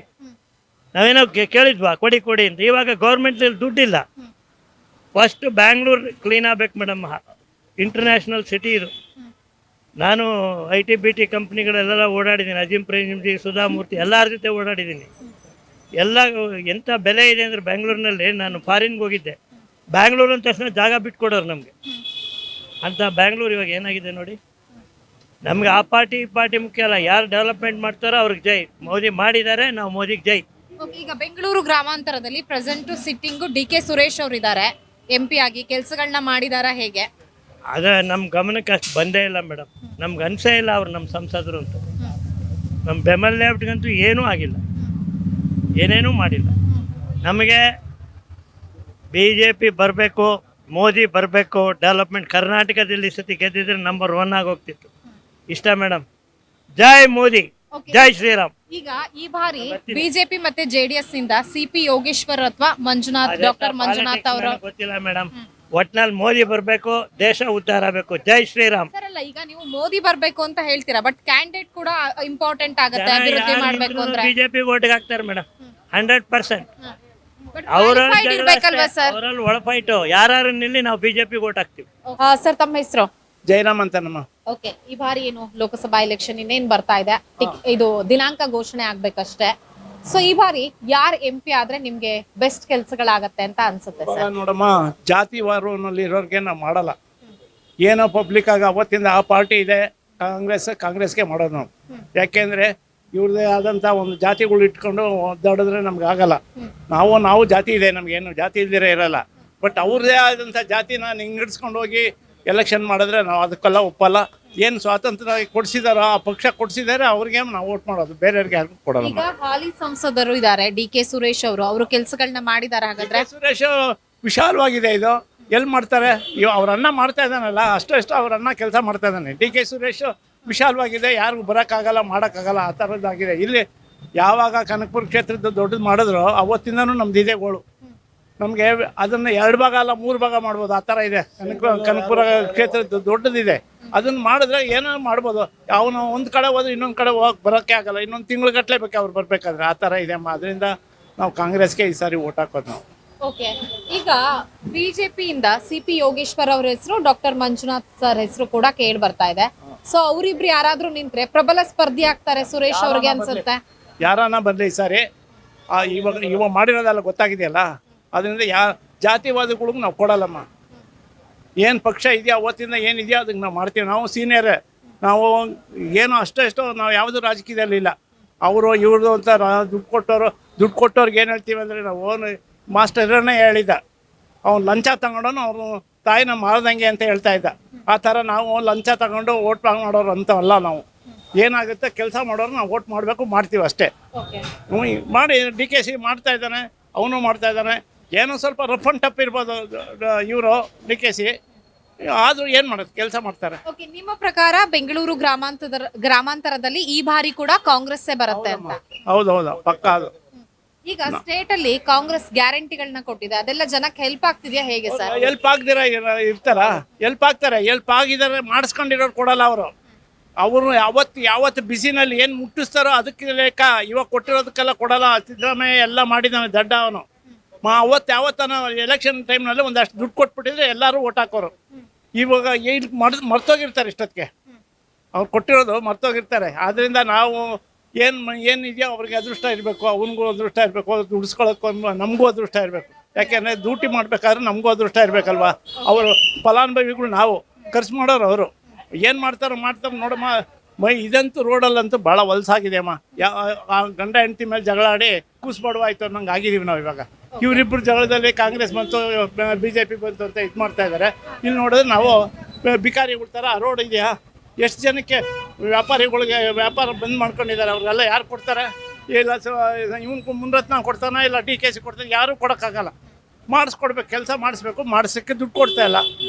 ನಾವೇನೋ ಕೇಳಿದ್ವಾ ಕೊಡಿ ಅಂತ. ಇವಾಗ ಗೌರ್ಮೆಂಟಲ್ಲಿ ದುಡ್ಡಿಲ್ಲ. ಫಸ್ಟ್ ಬ್ಯಾಂಗ್ಳೂರು ಕ್ಲೀನ್ ಆಗ್ಬೇಕು ಮೇಡಮ್, ಇಂಟರ್ನ್ಯಾಷನಲ್ ಸಿಟಿ ಇದು. ನಾನು IT-BT ಕಂಪ್ನಿಗಳೆಲ್ಲ ಓಡಾಡಿದ್ದೀನಿ, ಅಜಿಮ್ ಪ್ರೇಮ್ಜಿ, ಸುಧಾಮೂರ್ತಿ ಎಲ್ಲರ ಜೊತೆ ಓಡಾಡಿದ್ದೀನಿ. ಎಲ್ಲ ಎಂಥ ಬೆಲೆ ಇದೆ ಅಂದರೆ ಬ್ಯಾಂಗ್ಳೂರಿನಲ್ಲಿ. ನಾನು ಫಾರಿನ್ಗೆ ಹೋಗಿದ್ದೆ, ಬ್ಯಾಂಗ್ಳೂರು ಅಂದ ತಕ್ಷಣ ಜಾಗ ಬಿಟ್ಕೊಡೋರು ನಮಗೆ. ಅಂತ ಬ್ಯಾಂಗ್ಳೂರು ಇವಾಗ ಏನಾಗಿದೆ ನೋಡಿ. ನಮಗೆ ಆ ಪಾರ್ಟಿ ಈ ಪಾರ್ಟಿ ಮುಖ್ಯ ಅಲ್ಲ, ಯಾರು ಡೆವಲಪ್ಮೆಂಟ್ ಮಾಡ್ತಾರೋ ಅವ್ರಿಗೆ ಜೈ. ಮೋದಿ ಮಾಡಿದ್ದಾರೆ, ನಾವು ಮೋದಿಗೆ ಜೈ. ಈಗ ಬೆಂಗಳೂರು ಗ್ರಾಮಾಂತರದಲ್ಲಿ ಪ್ರೆಸೆಂಟ್ ಸಿಟ್ಟಿಂಗು DK ಸುರೇಶ್ ಅವರು ಇದ್ದಾರೆ, MP ಆಗಿ ಕೆಲಸಗಳನ್ನ ಮಾಡಿದಾರ ಹೇಗೆ? ಆದರೆ ನಮ್ಮ ಗಮನಕ್ಕೆ ಅಷ್ಟು ಬಂದೇ ಇಲ್ಲ ಮೇಡಮ್. ನಮ್ಗೆ ಅನಿಸೇ ಇಲ್ಲ ಅವ್ರು ನಮ್ಮ ಸಂಸದರು ಅಂತ. ನಮ್ಮ ಬೆಮಲ್ ಲೇಔಟ್ಗಂತೂ ಏನೂ ಆಗಿಲ್ಲ, ಏನೇನೂ ಮಾಡಿಲ್ಲ. ನಮಗೆ BJP ಬರಬೇಕು, ಮೋದಿ ಬರಬೇಕು, ಡೆವಲಪ್ಮೆಂಟ್ ಕರ್ನಾಟಕದಲ್ಲಿ ಈ ಸತಿ ಗೆದ್ದಿದ್ರೆ ನಂಬರ್ 1 ಆಗಿ ಹೋಗ್ತಿತ್ತು. ಇಷ್ಟ ಮೇಡಮ್. ಜೈ ಮೋದಿ, ಜೈ ಶ್ರೀರಾಮ್. ಈಗ ಈ ಬಾರಿ BJP ಮತ್ತೆ JDS ನಿಂದ CP ಯೋಗೇಶ್ವರ್ ಅಥವಾ ಮಂಜುನಾಥ್, ಡಾಕ್ಟರ್ ಮಂಜುನಾಥ್ ಅವರು ಗೊತ್ತಿಲ್ಲ ಮೇಡಮ್. ಒಟ್ನಲ್ಲಿ ಮೋದಿ ಬರಬೇಕು, ದೇಶ ಉದ್ಧಾರ ಆಗಬೇಕು. ಜೈ ಶ್ರೀರಾಮ್. ಸರ್ ಅಲ್ಲ, ಈಗ ನೀವು ಮೋದಿ ಬರ್ಬೇಕು ಅಂತ ಹೇಳ್ತೀರಾ, ಬಟ್ ಕ್ಯಾಂಡಿಡೇಟ್ ಕೂಡ ಇಂಪಾರ್ಟೆಂಟ್ ಆಗುತ್ತೆ ಅಭಿವೃದ್ಧಿ ಮಾಡ್ಬೇಕು ಅಂದ್ರೆ. BJP ಓಟಿಗೆ ಹಾಕ್ತಾರೆ ಮೇಡಮ್, 100%. ಇರ್ಬೇಕಲ್ವಾ ಸರ್? ಅವರಲ್ಲಿ ಒಳಪೈಟು ಯಾರು ನಿಲ್ಲಿ ನಾವು BJP ಓಟ್ ಹಾಕ್ತೀವಿ. ಸರ್ ತಮ್ಮ ಹೆಸರು? ಜಯರಾಮ್ ಅಂತ ನಮ್ಮ. ಓಕೆ, ಈ ಬಾರಿ ಏನು ಲೋಕಸಭಾ ಎಲೆಕ್ಷನ್ ಇನ್ನೇನ್ ಬರ್ತಾ ಇದೆ, ಇದು ದಿನಾಂಕ ಘೋಷಣೆ ಆಗ್ಬೇಕಷ್ಟೇ. ಸೊ ಈ ಬಾರಿ ಯಾರು MP ಆದ್ರೆ ನಿಮ್ಗೆ ಬೆಸ್ಟ್ ಕೆಲ್ಸಗಳಾಗತ್ತೆ ಅಂತ ಅನ್ಸುತ್ತೆ ಸರ್? ನೋಡಮ್ಮ, ಜಾತಿವಾರನಲ್ಲಿ ಇರೋರ್ಗೆ ನಾವು ಮಾಡಲ್ಲ. ಏನೋ ಪಬ್ಲಿಕ್ ಆಗಿ ಅವತ್ತಿಂದ ಆ ಪಾರ್ಟಿ ಇದೆ, ಕಾಂಗ್ರೆಸ್ಗೆ ಮಾಡೋದು ನಾವು. ಯಾಕೆಂದ್ರೆ ಇವ್ರದೇ ಆದಂಥ ಒಂದು ಜಾತಿಗಳು ಇಟ್ಕೊಂಡು ಒದ್ದಾಡಿದ್ರೆ ನಮ್ಗೆ ಆಗಲ್ಲ. ನಾವು ಜಾತಿ ಇದೆ, ನಮ್ಗೇನು ಜಾತಿ ಇಲ್ದಿರ ಇರಲ್ಲ. ಬಟ್ ಅವ್ರದೇ ಆದಂಥ ಜಾತಿನ ಹಿಂಗಿಡ್ಸ್ಕೊಂಡು ಹೋಗಿ ಎಲೆಕ್ಷನ್ ಮಾಡಿದ್ರೆ ನಾವು ಅದಕ್ಕೆಲ್ಲ ಒಪ್ಪಲ್ಲ. ಏನು ಸ್ವಾತಂತ್ರ್ಯ ಕೊಡಿಸಿದಾರೋ, ಆ ಪಕ್ಷ ಕೊಡಿಸಿದಾರೆ, ಅವ್ರಿಗೆ ನಾವು ವೋಟ್ ಮಾಡೋದು, ಬೇರೆಯವ್ರಿಗೆ ಯಾರಿಗೂ ಕೊಡೋಲ್ಲ. ಈಗ ಹಾಲಿ ಸಂಸದರು ಇದ್ದಾರೆ DK ಸುರೇಶ್ ಅವರು ಕೆಲಸಗಳನ್ನ ಮಾಡಿದಾರೆ. ಹಾಗಾದ್ರೆ ಸುರೇಶ್ ವಿಶಾಲವಾಗಿದೆ ಇದು. ಎಲ್ಲಿ ಮಾಡ್ತಾರೆ? ಅವ್ರ ಅಣ್ಣ ಮಾಡ್ತಾ ಇದ್ದಾನಲ್ಲ, ಅಷ್ಟು ಅವ್ರ ಅಣ್ಣ ಕೆಲಸ ಮಾಡ್ತಾ ಇದ್ದಾನೆ. DK ಸುರೇಶ್ ವಿಶಾಲವಾಗಿದೆ, ಯಾರಿಗೂ ಬರೋಕ್ಕಾಗಲ್ಲ, ಮಾಡೋಕ್ಕಾಗಲ್ಲ, ಆ ಥರದ್ದಾಗಿದೆ. ಇಲ್ಲಿ ಯಾವಾಗ ಕನಕಪುರ ಕ್ಷೇತ್ರದ ದೊಡ್ಡದು ಮಾಡಿದ್ರು ಅವತ್ತಿಂದನೂ ನಮ್ದು ಇದೇ ಗೋಳು. ನಮಗೆ ಅದನ್ನು 2 ಭಾಗ ಅಲ್ಲ 3 ಭಾಗ ಮಾಡ್ಬೋದು, ಆ ಥರ ಇದೆ. ಕನಕಪುರ ಕ್ಷೇತ್ರದ ದೊಡ್ಡದಿದೆ, ಅದನ್ನು ಮಾಡಿದ್ರೆ ಏನೋ ಮಾಡ್ಬೋದು. ಅವನು ಒಂದು ಕಡೆ ಹೋದ್ರೆ ಇನ್ನೊಂದು ಕಡೆ ಬರೋಕ್ಕೆ ಆಗಲ್ಲ, ಇನ್ನೊಂದು ತಿಂಗಳು ಗಟ್ಟಲೆ ಬೇಕು ಅವ್ರು ಬರಬೇಕಾದ್ರೆ, ಆ ಥರ ಇದೆ ಅಮ್ಮ. ಅದರಿಂದ ನಾವು ಕಾಂಗ್ರೆಸ್ಗೆ ಈ ಸಾರಿ ಓಟ್ ಹಾಕೋದು ನಾವು. ಓಕೆ, ಈಗ BJP ಇಂದ CP ಯೋಗೇಶ್ವರ್ ಅವ್ರ ಹೆಸರು, ಡಾಕ್ಟರ್ ಮಂಜುನಾಥ್ ಸರ್ ಹೆಸರು ಕೂಡ ಕೇಳಿ ಬರ್ತಾ ಇದೆ. ಸೊ ಅವರಿಬ್ರು ಯಾರಾದ್ರೂ ನಿಂತ್ರೆ ಪ್ರಬಲ ಸ್ಪರ್ಧಿ ಆಗ್ತಾರೆ ಸುರೇಶ್ ಅವ್ರಿಗೆ ಅನ್ಸುತ್ತೆ. ಯಾರನ್ನ ಬರಲಿ ಈ ಸಾರಿ, ಇವಾಗ ಮಾಡಿರೋದೆಲ್ಲ ಗೊತ್ತಾಗಿದೆಯಲ್ಲ, ಅದರಿಂದ ಜಾತಿವಾದಿಗಳಿಗೆ ನಾವು ಕೊಡಲ್ಲಮ್ಮ. ಏನು ಪಕ್ಷ ಇದೆಯಾ ಅವತ್ತಿಂದ ಏನಿದೆಯೋ ಅದಕ್ಕೆ ನಾವು ಮಾಡ್ತೀವಿ. ನಾವು ಸೀನಿಯರೇ, ನಾವು ಏನು ಅಷ್ಟೋ ನಾವು ಯಾವುದೂ ರಾಜಕೀಯದಲ್ಲಿ ಇಲ್ಲ. ಅವರು ಇವ್ರದ್ದು ಅಂತ ದುಡ್ಡು ಕೊಟ್ಟವ್ರಿಗೆ ಏನು ಹೇಳ್ತೀವಿ ಅಂದರೆ, ನಾವು ಮಾಸ್ಟರನ್ನೇ ಹೇಳಿದ್ದ, ಅವ್ನು ಲಂಚ ತಗೊಂಡೋನು ಅವ್ರು ತಾಯಿನ ಮಾರದಂಗೆ ಅಂತ ಹೇಳ್ತಾ ಇದ್ದ. ಆ ಥರ ನಾವು ಲಂಚ ತಗೊಂಡು ಓಟ್ ಮಾಡೋರು ಅಂತವಲ್ಲ. ನಾವು ಏನಾಗುತ್ತೆ ಕೆಲಸ ಮಾಡೋರು ನಾವು ಓಟ್ ಮಾಡಬೇಕು, ಮಾಡ್ತೀವಿ ಅಷ್ಟೇ. ಮಾಡಿ DK ಮಾಡ್ತಾ ಇದ್ದಾನೆ, ಅವನು ಮಾಡ್ತಾ ಇದ್ದಾನೆ. ಏನೋ ಸ್ವಲ್ಪ ರಫ್ ಅಂಡ್ ಟಫ್ ಇರ್ಬೋದು ಇವರು DK, ಆದ್ರೂ ಏನು ಮಾಡೋದು, ಕೆಲಸ ಮಾಡ್ತಾರೆ. ಓಕೆ, ನಿಮ್ಮ ಪ್ರಕಾರ ಬೆಂಗಳೂರು ಗ್ರಾಮಾಂತರದಲ್ಲಿ ಈ ಬಾರಿ ಕೂಡ ಕಾಂಗ್ರೆಸ್ ಬರುತ್ತೆ ಅಂತ? ಹೌದೌದು, ಪಕ್ಕ. ಅದು ಈಗ ಸ್ಟೇಟ್ ಅಲ್ಲಿ ಕಾಂಗ್ರೆಸ್ ಗ್ಯಾರಂಟಿಗಳನ್ನ ಕೊಟ್ಟಿದೆ, ಅದೆಲ್ಲ ಜನಕ್ಕೆ ಹೆಲ್ಪ್ ಆಗ್ತಿದ್ಯಾ ಹೇಗೆ ಸರ್? ಹೆಲ್ಪ್ ಆಗದಿರ ಇರ್ತಾರ? ಹೆಲ್ಪ್ ಆಗ್ತಾರೆ. ಹೆಲ್ಪ್ ಆಗಿದ್ದಾರೆ, ಮಾಡಿಸ್ಕೊಂಡಿರೋರು ಕೊಡಲ್ಲ ಅವರು ಯಾವತ್ತು ಬಿಸಿನಲ್ಲಿ ಏನು ಮುಟ್ಟಿಸ್ತಾರೋ ಅದಕ್ಕೆ ಲೆಕ್ಕ. ಇವಾಗ ಕೊಟ್ಟಿರೋದಕ್ಕೆಲ್ಲ ಕೊಡಲ್ಲ. ಸಿದ್ದರಾಮಯ್ಯ ಎಲ್ಲ ಮಾಡಿದ್ದಾನೆ, ದಡ್ಡ ಅವನು. ಯಾವತ್ತನ ಎಲೆಕ್ಷನ್ ಟೈಮ್ನಲ್ಲಿ ಒಂದಷ್ಟು ದುಡ್ಡು ಕೊಟ್ಬಿಟ್ಟಿದ್ರೆ ಎಲ್ಲರೂ ಓಟ್ ಹಾಕೋರು. ಇವಾಗ ಏನು ಮರ್ತೋಗಿರ್ತಾರೆ, ಇಷ್ಟೊತ್ತಿಗೆ ಅವ್ರು ಕೊಟ್ಟಿರೋದು ಮರ್ತೋಗಿರ್ತಾರೆ. ಆದ್ದರಿಂದ ನಾವು ಏನಿದೆಯೋ ಅವ್ರಿಗೆ ಅದೃಷ್ಟ ಇರಬೇಕು, ಅವನಿಗೂ ಅದೃಷ್ಟ ಇರಬೇಕು, ದುಡಿಸ್ಕೊಳ್ಳೋಕ್ಕೂ ನಮಗೂ ಅದೃಷ್ಟ ಇರಬೇಕು. ಯಾಕೆಂದರೆ ಡ್ಯೂಟಿ ಮಾಡಬೇಕಾದ್ರೆ ನಮಗೂ ಅದೃಷ್ಟ ಇರಬೇಕಲ್ವ. ಅವರು ಫಲಾನುಭವಿಗಳು, ನಾವು ಖರ್ಚು ಮಾಡೋರು. ಅವರು ಏನು ಮಾಡ್ತಾರೋ ನೋಡಮ್ಮ. ಇದಂತೂ ರೋಡಲ್ಲಂತೂ ಭಾಳ ಹೊಲಸಾಗಿದೆ ಅಮ್ಮ. ಗಂಡ ಹೆಂಡತಿ ಮೇಲೆ ಜಗಳ ಆಡಿ ಕೂಸ್ಬಾಡುವಾಯ್ತು ಅನ್ನಂಗೆ ಆಗಿದ್ದೀವಿ ನಾವು ಇವಾಗ. ಇವರಿಬ್ಬರು ಜಗಳದಲ್ಲಿ ಕಾಂಗ್ರೆಸ್ ಬಂತು, BJP ಬಂತು ಅಂತ ಇದು ಮಾಡ್ತಾ ಇದ್ದಾರೆ. ಇಲ್ಲಿ ನೋಡಿದ್ರೆ ನಾವು ಬಿಕಾರಿಗಳ ಥರ ರೋಡ್ ಇದೆಯಾ? ಎಷ್ಟು ಜನಕ್ಕೆ ವ್ಯಾಪಾರಿಗಳಿಗೆ ವ್ಯಾಪಾರ ಬಂದ್ ಮಾಡ್ಕೊಂಡಿದ್ದಾರೆ. ಅವ್ರಿಗೆಲ್ಲ ಯಾರು ಕೊಡ್ತಾರೆ? ಇಲ್ಲ ಇವನು ಮುನ್ರತ್ನ ಕೊಡ್ತಾನೆ, ಇಲ್ಲ DK ಕೊಡ್ತಾನೆ, ಯಾರೂ ಕೊಡೋಕ್ಕಾಗಲ್ಲ. ಮಾಡಿಸ್ಕೊಡ್ಬೇಕು, ಕೆಲಸ ಮಾಡಿಸ್ಬೇಕು, ಮಾಡಿಸೋಕ್ಕೆ ದುಡ್ಡು ಕೊಡ್ತಾ ಇಲ್ಲ.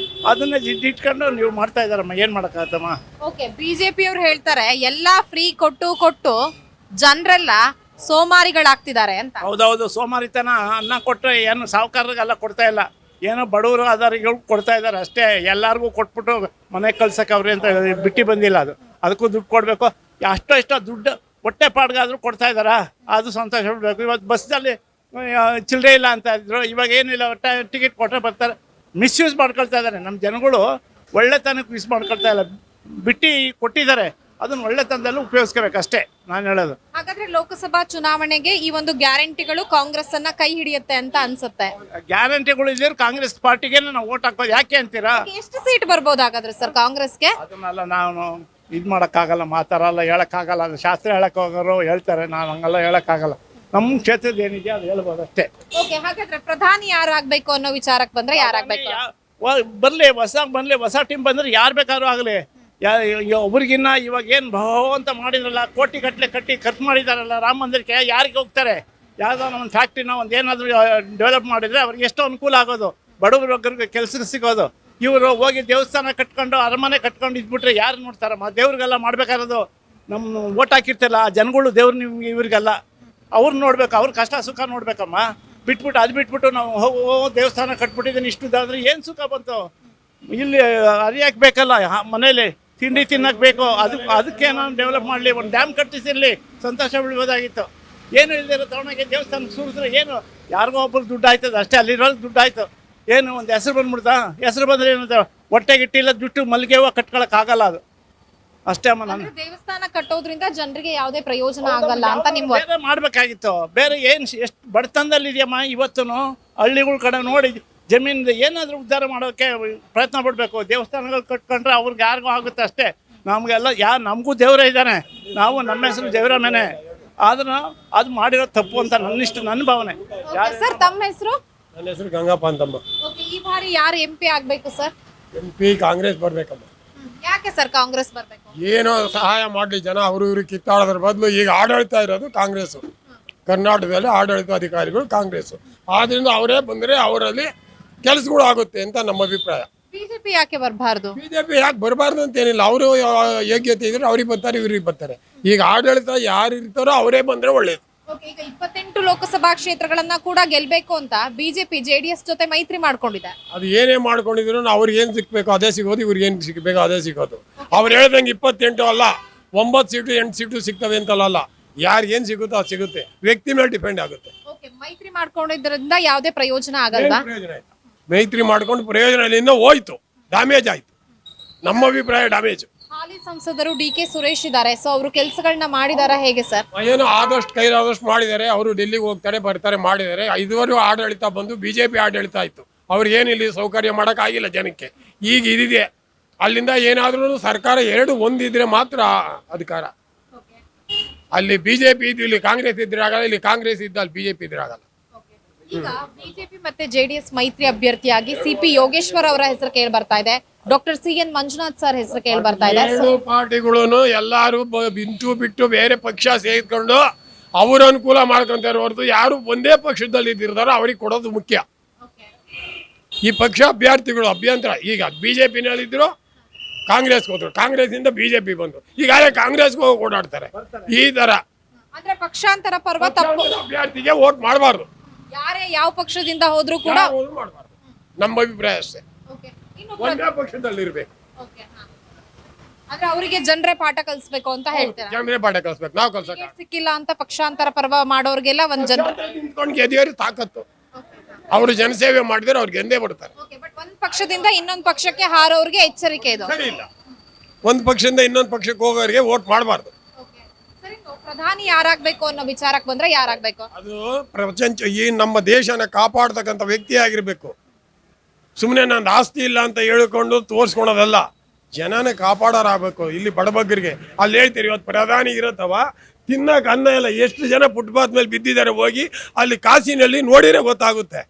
ಅದನ್ನೇ ಇಟ್ಕೊಂಡು ನೀವು ಮಾಡ್ತಾ ಇದ್ದಾರಮ್ಮ, ಏನು ಮಾಡೋಕ್ಕಾಗತ್ತಮ್ಮ. ಓಕೆ, ಬಿಜೆಪಿ ಅವ್ರು ಹೇಳ್ತಾರೆ ಎಲ್ಲಾ ಫ್ರೀ ಕೊಟ್ಟು ಜನರೆಲ್ಲ ಸೋಮಾರಿಗಳಾಗ್ತಿದ್ದಾರೆ ಅಂತ. ಹೌದೌದು, ಸೋಮಾರಿತನ. ಅನ್ನ ಕೊಟ್ಟರೆ ಏನು ಸಾಹುಕಾರರಿಗೆಲ್ಲ ಕೊಡ್ತಾ ಇಲ್ಲ, ಏನೋ ಬಡವರು ಆಧಾರಿಗಳು ಕೊಡ್ತಾ ಇದ್ದಾರೆ ಅಷ್ಟೇ. ಎಲ್ಲರಿಗೂ ಕೊಟ್ಬಿಟ್ಟು ಮನೆಗೆ ಕಳ್ಸಕ್ಕೆ ಅವ್ರೆ ಅಂತ ಬಿಟ್ಟು ಬಂದಿಲ್ಲ. ಅದಕ್ಕೂ ದುಡ್ಡು ಕೊಡಬೇಕು. ಅಷ್ಟೋ ದುಡ್ಡು ಹೊಟ್ಟೆ ಪಾಡ್ಗಾದ್ರೂ ಕೊಡ್ತಾ ಇದ್ದಾರಾ, ಅದು ಸಂತೋಷ ಪಡಬೇಕು. ಇವತ್ತು ಬಸ್ಸಲ್ಲಿ ಚಿಲ್ಲರೆ ಇಲ್ಲ ಅಂತ ಇದ್ರು, ಇವಾಗ ಏನಿಲ್ಲ, ಟಿಕೆಟ್ ಕೊಟ್ಟರೆ ಬರ್ತಾರೆ. ಮಿಸ್ಯೂಸ್ ಮಾಡ್ಕೊಳ್ತಾ ಇದ್ದಾರೆ ನಮ್ಮ ಜನಗಳು. ಒಳ್ಳೆತನಕ್ಕೆ ಮಿಸ್ ಮಾಡ್ಕೊಳ್ತಾ ಇಲ್ಲ. ಬಿಟ್ಟು ಕೊಟ್ಟಿದ್ದಾರೆ, ಅದನ್ನು ಒಳ್ಳೆತನದಲ್ಲೂ ಉಪಯೋಗಿಸ್ಕೋಬೇಕು ಅಷ್ಟೇ ನಾನು ಹೇಳೋದು. ಹಾಗಾದ್ರೆ ಲೋಕಸಭಾ ಚುನಾವಣೆಗೆ ಈ ಒಂದು ಗ್ಯಾರಂಟಿಗಳು ಕಾಂಗ್ರೆಸ್ ಅನ್ನ ಕೈ ಹಿಡಿಯುತ್ತೆ ಅಂತ ಅನ್ಸುತ್ತೆ. ಗ್ಯಾರಂಟಿಗಳು ಇದ್ರೆ ಕಾಂಗ್ರೆಸ್ ಪಾರ್ಟಿಗೆ ನಾವು ಓಟ್ ಹಾಕೋದು. ಯಾಕೆ ಅಂತೀರಾ? ಎಷ್ಟು ಸೀಟ್ ಬರ್ಬೋದು ಹಾಗಾದ್ರೆ ಸರ್ ಕಾಂಗ್ರೆಸ್ಗೆ? ಅದನ್ನೆಲ್ಲ ನಾನು ಇದು ಮಾಡೋಕ್ಕಾಗಲ್ಲ, ಮಾತಾಡಲ್ಲ, ಹೇಳೋಕ್ಕಾಗಲ್ಲ. ಅದು ಶಾಸ್ತ್ರ ಹೇಳಕ್ಕೆ ಹೋಗೋರು ಹೇಳ್ತಾರೆ, ನಾನು ಹಂಗೆಲ್ಲ ಹೇಳೋಕ್ಕಾಗಲ್ಲ. ನಮ್ಮ ಕ್ಷೇತ್ರದ ಏನಿದೆಯೋ ಅದು ಹೇಳ್ಬೋದು ಅಷ್ಟೇ. ಓಕೆ, ಹಾಗಾದ್ರೆ ಪ್ರಧಾನಿ ಯಾರಾಗಬೇಕು ಅನ್ನೋ ವಿಚಾರಕ್ಕೆ ಬಂದ್ರೆ ಯಾರಾಗಬೇಕು? ಬರಲಿ, ಹೊಸ ಟೀಮ್ ಬಂದರೆ ಯಾರು ಬೇಕಾದ್ರೂ ಆಗಲಿ. ಒಬ್ರಿಗಿನ್ನ ಇವಾಗ ಏನು ಬಹು ಅಂತ ಮಾಡಿದ್ರಲ್ಲ, ಕೋಟಿ ಗಟ್ಟಲೆ ಕಟ್ಟಿ ಖರ್ಚು ಮಾಡಿದಾರಲ್ಲ ರಾಮ ಮಂದಿರಕ್ಕೆ, ಯಾರಿಗೆ ಹೋಗ್ತಾರೆ? ಯಾವುದೋ ನಮ್ಮ ಫ್ಯಾಕ್ಟ್ರಿನ ಒಂದು ಏನಾದರೂ ಡೆವಲಪ್ ಮಾಡಿದರೆ ಅವ್ರಿಗೆ ಎಷ್ಟೋ ಅನುಕೂಲ ಆಗೋದು, ಬಡವರಿಗೆ ಕೆಲಸಕ್ಕೆ ಸಿಗೋದು. ಇವರು ಹೋಗಿ ದೇವಸ್ಥಾನ ಕಟ್ಕೊಂಡು ಅರಮನೆ ಕಟ್ಕೊಂಡು ಇದ್ಬಿಟ್ರೆ ಯಾರು ನೋಡ್ತಾರಮ್ಮ? ದೇವ್ರಿಗೆಲ್ಲ ಮಾಡ್ಬೇಕಾರೋದು ನಮ್ಮ ಓಟ್ ಹಾಕಿರ್ತಿಲ್ಲ ಆ ಜನಗಳು, ದೇವ್ರು ನಿಮ್ಗೆ ಇವ್ರಿಗೆಲ್ಲ ಅವ್ರು ನೋಡ್ಬೇಕು, ಅವ್ರ ಕಷ್ಟ ಸುಖ ನೋಡ್ಬೇಕಮ್ಮ. ಬಿಟ್ಬಿಟ್ಟು ನಾವು ದೇವಸ್ಥಾನ ಕಟ್ಬಿಟ್ಟಿದ್ದೀನಿ ಇಷ್ಟುದಾದ್ರೆ ಏನು ಸುಖ ಬಂತು? ಇಲ್ಲಿ ಅರಿಯಕ್ಕೆ ಬೇಕಲ್ಲ, ಮನೇಲಿ ತಿಂಡಿ ತಿನ್ನಕ್ಕೆ ಬೇಕು. ಅದಕ್ಕೆ ನಾನು ಡೆವಲಪ್ ಮಾಡಲಿ, ಒಂದು ಡ್ಯಾಮ್ ಕಟ್ಟಿಸಿರಲಿ, ಸಂತೋಷ ಬೀಳ್ಬೋದಾಗಿತ್ತು. ಏನು ಇಲ್ದಿರೋ ತಗೊಂಡೋಗಿ ದೇವಸ್ಥಾನಕ್ಕೆ ಸುರಿದ್ರೆ ಏನು, ಯಾರಿಗೋ ಒಬ್ಬರು ದುಡ್ಡು ಆಯ್ತದ ಅಷ್ಟೇ, ಅಲ್ಲಿರೋದು ದುಡ್ಡು ಆಯಿತು. ಏನು ಒಂದು ಹೆಸರು ಬಂದ್ಬಿಡ್ತಾ? ಹೆಸರು ಬಂದರೆ ಏನಂತ ಹೊಟ್ಟೆಗಿಟ್ಟಿಲ್ಲ ಜುಟ್ಟು ಮಲ್ಲಿಗೆ ಹೂವು ಕಟ್ಕೊಳಕ್ಕಾಗಲ್ಲ, ಅದು ಅಷ್ಟೇ ಅಮ್ಮ. ನಾನು ದೇವಸ್ಥಾನ ಕಟ್ಟೋದ್ರಿಂದ ಜನರಿಗೆ ಯಾವುದೇ ಪ್ರಯೋಜನ ಆಗಲ್ಲ ಅಂತ ನಿಮ್ಮ ಬೇರೆ ಮಾಡಬೇಕಾಗಿತ್ತು. ಬೇರೆ ಏನು ಎಷ್ಟು ಬಡತನದಲ್ಲಿ ಇದೆಯಮ್ಮ ಇವತ್ತು. ಹಳ್ಳಿಗಳ ಕಡೆ ನೋಡಿ ಜಮೀನಿಂದ ಏನಾದರೂ ಉದ್ಧಾರ ಮಾಡೋಕ್ಕೆ ಪ್ರಯತ್ನ ಪಡಬೇಕು. ದೇವಸ್ಥಾನಗಳು ಕಟ್ಕೊಂಡ್ರೆ ಅವ್ರಿಗೆ ಯಾರಿಗೂ ಆಗುತ್ತೆ ಅಷ್ಟೇ. ನಮಗೆಲ್ಲ ನಮಗೂ ದೇವರೇ ಇದ್ದಾನೆ, ನಾವು ನಮ್ಮ ಹೆಸರು ದೇವರಾಮೇನೆ. ಆದ್ರೂ ಅದು ಮಾಡಿರೋ ತಪ್ಪು ಅಂತ ನನ್ನ ಭಾವನೆ. ಸರ್ ತಮ್ಮ ಹೆಸರು? ನನ್ನ ಹೆಸರು ಗಂಗಪ್ಪ ಅಂತಮ್ಮ. ಈ ಬಾರಿ ಯಾರು MP ಆಗ್ಬೇಕು ಸರ್? MP ಕಾಂಗ್ರೆಸ್ ಬರ್ಬೇಕಮ್ಮ. ಯಾಕೆ ಸರ್ ಕಾಂಗ್ರೆಸ್ ಬರ್ಬೇಕು? ಏನೋ ಸಹಾಯ ಮಾಡಲಿ ಜನ, ಅವರು ಇವರು ಕಿತ್ತಾಡೋದ್ರ ಬದಲು ಈಗ ಆಡಳಿತ ಇರೋದು ಕಾಂಗ್ರೆಸ್. ಕರ್ನಾಟಕದಲ್ಲಿ ಆಡಳಿತಾಧಿಕಾರಿಗಳು ಕಾಂಗ್ರೆಸ್. ಆದ್ರಿಂದ ಅವರೇ ಬಂದರೆ ಅವರಲ್ಲಿ ಕೆಲಸಗಳು ಆಗುತ್ತೆ ಅಂತ ನಮ್ಮ ಅಭಿಪ್ರಾಯ. ಬಿಜೆಪಿ ಯಾಕೆ ಬರಬಾರ್ದು? ಬಿಜೆಪಿ ಯಾಕೆ ಬರಬಾರ್ದು ಅಂತ ಏನಿಲ್ಲ, ಅವರು ಯೋಗ್ಯತೆ ಇದ್ರೆ ಅವ್ರಿಗೆ ಬರ್ತಾರೆ, ಇವ್ರಿಗೆ ಬರ್ತಾರೆ. ಈಗ ಆಡಳಿತ ಯಾರು ಇರ್ತಾರೋ ಅವರೇ ಬಂದ್ರೆ ಒಳ್ಳೇದು. ಈಗ 28 ಲೋಕಸಭಾ ಕ್ಷೇತ್ರಗಳನ್ನ ಕೂಡ ಗೆಲ್ಬೇಕು ಅಂತ ಬಿಜೆಪಿ JDS ಜೊತೆ ಮೈತ್ರಿ ಮಾಡ್ಕೊಂಡಿದೆ. ಅದು ಏನೇ ಮಾಡ್ಕೊಂಡಿದ್ರು ಅವ್ರಿಗೆ ಏನ್ ಸಿಗ್ಬೇಕು ಅದೇ ಸಿಗೋದು, ಇವ್ರಿಗೆ ಏನ್ ಸಿಗ್ಬೇಕು ಅದೇ ಸಿಗೋದು. ಅವ್ರು ಹೇಳ್ದಂಗೆ 28 ಅಲ್ಲ 9 ಸೀಟು 8 ಸೀಟು ಸಿಗ್ತವೆ ಅಂತಲ್ಲ, ಯಾರಿಗೆ ಏನ್ ಸಿಗುತ್ತೋ ಅದು ಸಿಗುತ್ತೆ. ವ್ಯಕ್ತಿ ಮೇಲೆ ಡಿಪೆಂಡ್ ಆಗುತ್ತೆ. ಮೈತ್ರಿ ಮಾಡ್ಕೊಂಡಿದ್ರಿಂದ ಯಾವುದೇ ಪ್ರಯೋಜನ ಆಗಲ್ವಾ? ಮೈತ್ರಿ ಮಾಡ್ಕೊಂಡು ಪ್ರಯೋಜನ ಇಲ್ಲಿಂದ ಹೋಯ್ತು, ಡ್ಯಾಮೇಜ್ ಆಯ್ತು. ನಮ್ಮ ಅಭಿಪ್ರಾಯ ಡ್ಯಾಮೇಜ್. ಹಾಲಿ ಸಂಸದರು DK ಸುರೇಶ್ ಇದ್ದಾರೆ, ಸೊ ಅವರು ಕೆಲಸಗಳನ್ನ ಮಾಡಿದಾರ ಹೇಗೆ ಸರ್? ಏನೋ ಆದಷ್ಟು ಕೈಲಾದಷ್ಟು ಮಾಡಿದ್ದಾರೆ. ಅವರು ಡೆಲ್ಲಿಗೆ ಹೋಗ್ತಾರೆ ಬರ್ತಾರೆ ಮಾಡಿದ್ದಾರೆ. ಇದುವರೆಗೂ ಆಡಳಿತ ಬಂದು ಬಿಜೆಪಿ ಆಡಳಿತ ಆಯ್ತು. ಅವ್ರಿಗೆ ಏನಿಲ್ಲ ಸೌಕರ್ಯ ಮಾಡೋಕ್ಕಾಗಿಲ್ಲ ಜನಕ್ಕೆ. ಈಗ ಇದಿದೆ, ಅಲ್ಲಿಂದ ಏನಾದ್ರೂ ಸರ್ಕಾರ ಎರಡು ಒಂದಿದ್ರೆ ಮಾತ್ರ ಅಧಿಕಾರ. ಅಲ್ಲಿ ಬಿಜೆಪಿ ಇದ್ದು ಇಲ್ಲಿ ಕಾಂಗ್ರೆಸ್ ಇದ್ರೆ ಆಗಲ್ಲ, ಇಲ್ಲಿ ಕಾಂಗ್ರೆಸ್ ಇದ್ದು ಅಲ್ಲಿ ಬಿಜೆಪಿ ಇದ್ರೆ ಆಗಲ್ಲ. ಈಗ ಬಿಜೆಪಿ ಮತ್ತೆ JDS ಮೈತ್ರಿ ಅಭ್ಯರ್ಥಿಯಾಗಿ CP ಯೋಗೇಶ್ವರ್ ಅವರ ಹೆಸರು ಕೇಳಿ ಬರ್ತಾ ಇದೆ, ಡಾಕ್ಟರ್ CN ಮಂಜುನಾಥ್ ಸರ್ ಹೆಸರು ಕೇಳಿ ಬರ್ತಾ ಇದೆ. ಎರಡು ಪಾರ್ಟಿಗಳು ಎಲ್ಲಾರು ಬಿಟ್ಟು ಬೇರೆ ಪಕ್ಷ ಸೇರ್ಕೊಂಡು ಅವ್ರ ಅನುಕೂಲ ಮಾಡ್ಕೊಂತಾರೆ ಹೊರತು ಯಾರು ಒಂದೇ ಪಕ್ಷದಲ್ಲಿ ಇದ್ದಿರ್ತಾರೋ ಅವ್ರಿಗೆ ಕೊಡೋದು ಮುಖ್ಯ. ಈ ಪಕ್ಷ ಅಭ್ಯರ್ಥಿಗಳು ಅಭ್ಯಂತರ ಈಗ ಬಿಜೆಪಿನಲ್ಲಿದ್ರು ಕಾಂಗ್ರೆಸ್ ಹೋದ್ರು, ಕಾಂಗ್ರೆಸ್ ಇಂದ ಬಿಜೆಪಿ ಬಂದ್ರು, ಈಗಾಗಲೇ ಕಾಂಗ್ರೆಸ್ಗೆ ಹೋಗಿ ಓಡಾಡ್ತಾರೆ. ಈ ತರ ಅಂದ್ರೆ ಪಕ್ಷಾಂತರ ಪರ್ವ ತಪ್ಪು. ಅಭ್ಯರ್ಥಿಗೆ ವೋಟ್ ಮಾಡಬಾರ್ದು, ಯಾರೇ ಯಾವ ಪಕ್ಷದಿಂದ ಹೋದ್ರು ಕೂಡ ಮಾಡಬಾರ್ದು. ನಮ್ಮ ಅಭಿಪ್ರಾಯ ಅಷ್ಟೇ. ಒಂದೇ ಪಕ್ಷದಲ್ಲಿ ಇರ್ಬೇಕು. ಅಂದ್ರೆ ಅವರಿಗೆ ಜನರೇ ಪಾಠ ಕಲಿಸ್ಬೇಕು ಅಂತ ಹೇಳ್ತಾರೆ. ಜನರೇ ಪಾಠ ಕಲಿಸ್ಬೇಕು, ನಾವು ಕಲ್ಸಕ್ಕೆ ಸಿಕ್ಕಿಲ್ಲ ಅಂತ ಪಕ್ಷಾಂತರ ಪರ್ವ ಮಾಡೋರ್ಗೆಲ್ಲ ಒಂದ್ ಜನ ನಿಂತ್ಕೊಂಡು ಗೆದಿಯೋರು ತಾಕತ್ತು. ಅವರು ಜನಸೇವೆ ಮಾಡಿದ್ರೆ ಅವ್ರಿಗೆ ಎಂದೇ ಬಿಡ್ತಾರೆ. ಒಂದ್ ಪಕ್ಷದಿಂದ ಇನ್ನೊಂದ್ ಪಕ್ಷಕ್ಕೆ ಹಾರೋರ್ಗೆ ಎಚ್ಚರಿಕೆ ಇದು. ಸರಿ ಇಲ್ಲ, ಒಂದ್ ಪಕ್ಷದಿಂದ ಇನ್ನೊಂದ್ ಪಕ್ಷಕ್ಕೆ ಹೋಗೋರಿಗೆ ವೋಟ್ ಮಾಡಬಾರ್ದು. ಪ್ರಧಾನಿ ಯಾರಾಗ್ಬೇಕು ಅನ್ನೋ ವಿಚಾರಕ್ಕೆ ಬಂದ್ರೆ ಯಾರಾಗ್ಬೇಕು? ಅದು ಪ್ರಪಂಚ ಈ ನಮ್ಮ ದೇಶನ ಕಾಪಾಡ್ತಕ್ಕಂಥ ವ್ಯಕ್ತಿ ಆಗಿರ್ಬೇಕು. ಸುಮ್ಮನೆ ನನ್ನ ಆಸ್ತಿ ಇಲ್ಲ ಅಂತ ಹೇಳಿಕೊಂಡು ತೋರಿಸ್ಕೊಳೋದಲ್ಲ, ಜನನ ಕಾಪಾಡೋರಾಗಬೇಕು. ಇಲ್ಲಿ ಬಡಬಗ್ಗರಿಗೆ ಅಲ್ಲಿ ಹೇಳ್ತೀರಿ ಇವತ್ತು ಪ್ರಧಾನಿ ಇರತ್ತವ ತಿನ್ನಕ್ಕೆ ಅನ್ನ ಇಲ್ಲ, ಎಷ್ಟು ಜನ ಫುಟ್ಪಾತ್ ಮೇಲೆ ಬಿದ್ದಿದ್ದಾರೆ. ಹೋಗಿ ಅಲ್ಲಿ ಕಾಸಿನಲ್ಲಿ ನೋಡಿದ್ರೆ ಗೊತ್ತಾಗುತ್ತೆ.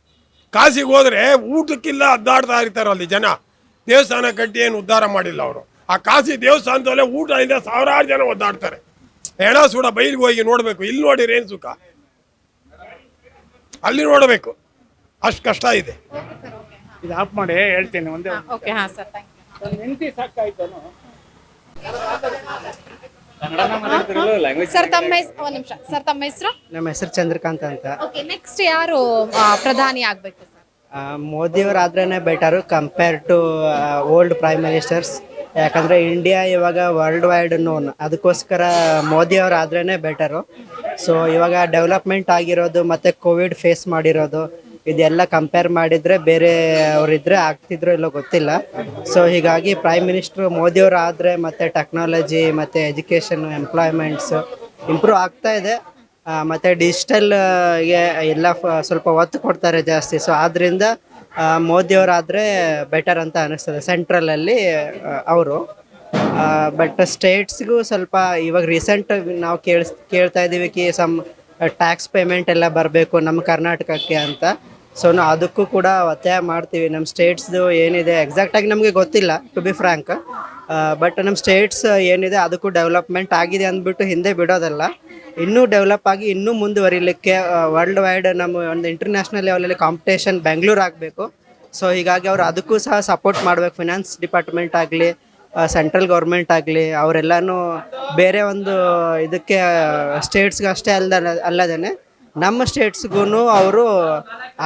ಕಾಸಿಗೆ ಹೋದ್ರೆ ಊಟಕ್ಕಿಲ್ಲ ಅದ್ದಾಡ್ತಾ ಇರ್ತಾರೆ ಅಲ್ಲಿ ಜನ. ದೇವಸ್ಥಾನ ಕಟ್ಟಿ ಏನು ಉದ್ಧಾರ ಮಾಡಿಲ್ಲ ಅವರು. ಆ ಕಾಸಿ ದೇವಸ್ಥಾನದಲ್ಲೇ ಊಟ ಇಲ್ಲ, ಸಾವಿರಾರು ಜನ ಒದ್ದಾಡ್ತಾರೆ. ಹೆಣ ಸುಡ ಬೈಲಿಗೆ ಹೋಗಿ ನೋಡ್ಬೇಕು. ಇಲ್ಲಿ ನೋಡಿದ್ರೆ ಏನು ಸುಖ, ಅಲ್ಲಿ ನೋಡಬೇಕು. ಅಷ್ಟು ಕಷ್ಟ ಇದೆ. ಇದು ಆಫ್ ಮಾಡಿ ಹೇಳ್ತೀನಿ ಒಂದೇ ಓಕೆ ಹಾ ಸರ್ ಥ್ಯಾಂಕ್ ಯು. ಹೆಂಡತಿ ಸಾಕಾಯ್ತು. ಸರ್ ತಮ್ಮ ಹೆಸರು ಒಂದ್ ನಿಮಿಷ ಸರ್ ತಮ್ಮ ಹೆಸರು? ನಮ್ಮ ಹೆಸರು ಚಂದ್ರಕಾಂತ್ ಅಂತ. ಓಕೆ ನೆಕ್ಸ್ಟ್ ಯಾರು ಪ್ರಧಾನಿ ಆಗ್ಬೇಕು ಸರ್? ಮೋದಿಯವರಾದ್ರೇ better compare to old prime ministers. ಯಾಕಂದರೆ ಇಂಡಿಯಾ ಇವಾಗ ವರ್ಲ್ಡ್ ವೈಡ್ ನೋನ್, ಅದಕ್ಕೋಸ್ಕರ ಮೋದಿಯವರಾದ್ರೇ ಬೆಟರು. ಸೊ ಇವಾಗ ಡೆವಲಪ್ಮೆಂಟ್ ಆಗಿರೋದು ಮತ್ತು ಕೋವಿಡ್ ಫೇಸ್ ಮಾಡಿರೋದು ಇದೆಲ್ಲ ಕಂಪೇರ್ ಮಾಡಿದರೆ ಬೇರೆ ಅವರಿದ್ದರೆ ಆಗ್ತಿದ್ರು ಇಲ್ಲೋ ಗೊತ್ತಿಲ್ಲ. ಸೊ ಹೀಗಾಗಿ ಪ್ರೈಮ್ ಮಿನಿಸ್ಟ್ರು ಮೋದಿಯವರು ಆದರೆ ಮತ್ತು ಟೆಕ್ನಾಲಜಿ ಮತ್ತು ಎಜುಕೇಷನ್ ಎಂಪ್ಲಾಯ್ಮೆಂಟ್ಸು ಇಂಪ್ರೂವ್ ಆಗ್ತಾ ಇದೆ. ಮತ್ತು ಡಿಜಿಟಲ್ಗೆ ಎಲ್ಲ ಸ್ವಲ್ಪ ಒತ್ತು ಕೊಡ್ತಾರೆ ಜಾಸ್ತಿ. ಸೊ ಆದ್ದರಿಂದ ಮೋದಿಯವರಾದರೆ ಬೆಟರ್ ಅಂತ ಅನ್ನಿಸ್ತದೆ ಸೆಂಟ್ರಲಲ್ಲಿ ಅವರು. ಬಟ್ ಸ್ಟೇಟ್ಸ್ಗೂ ಸ್ವಲ್ಪ ಇವಾಗ ರೀಸೆಂಟ್ ನಾವು ಕೇಳ್ತಾ ಇದ್ದೀವಿ ಕಿ ಸಮ್ ಟ್ಯಾಕ್ಸ್ ಪೇಮೆಂಟ್ ಎಲ್ಲ ಬರಬೇಕು ನಮ್ಮ ಕರ್ನಾಟಕಕ್ಕೆ ಅಂತ. ಸೊ ನಾವು ಅದಕ್ಕೂ ಕೂಡ ಒತ್ತಾಯ ಮಾಡ್ತೀವಿ. ನಮ್ಮ ಸ್ಟೇಟ್ಸ್ದು ಏನಿದೆ ಎಕ್ಸಾಕ್ಟಾಗಿ ನಮಗೆ ಗೊತ್ತಿಲ್ಲ ಟು ಬಿ ಫ್ರ್ಯಾಂಕ್. ಬಟ್ ನಮ್ಮ ಸ್ಟೇಟ್ಸ್ ಏನಿದೆ ಅದಕ್ಕೂ ಡೆವಲಪ್ಮೆಂಟ್ ಆಗಿದೆ ಅಂದ್ಬಿಟ್ಟು ಹಿಂದೆ ಬಿಡೋದಲ್ಲ, ಇನ್ನೂ ಡೆವಲಪ್ ಆಗಿ ಇನ್ನೂ ಮುಂದುವರಿಲಿಕ್ಕೆ ವರ್ಲ್ಡ್ ವೈಡ್ ನಮ್ಮ ಒಂದು ಇಂಟರ್ನ್ಯಾಷನಲ್ ಲೆವೆಲಲ್ಲಿ ಕಾಂಪಿಟೇಷನ್ ಬೆಂಗಳೂರು ಆಗಬೇಕು. ಸೊ ಹೀಗಾಗಿ ಅವರು ಅದಕ್ಕೂ ಸಹ ಸಪೋರ್ಟ್ ಮಾಡಬೇಕು. ಫಿನಾನ್ಸ್ ಡಿಪಾರ್ಟ್ಮೆಂಟ್ ಆಗಲಿ ಸೆಂಟ್ರಲ್ ಗೌರ್ಮೆಂಟ್ ಆಗಲಿ ಅವರೆಲ್ಲನೂ ಬೇರೆ ಒಂದು ಇದಕ್ಕೆ ಸ್ಟೇಟ್ಸ್ಗೆ ಅಷ್ಟೇ ಅಲ್ಲದೇ ನಮ್ಮ ಸ್ಟೇಟ್ಸ್ಗೂ ಅವರು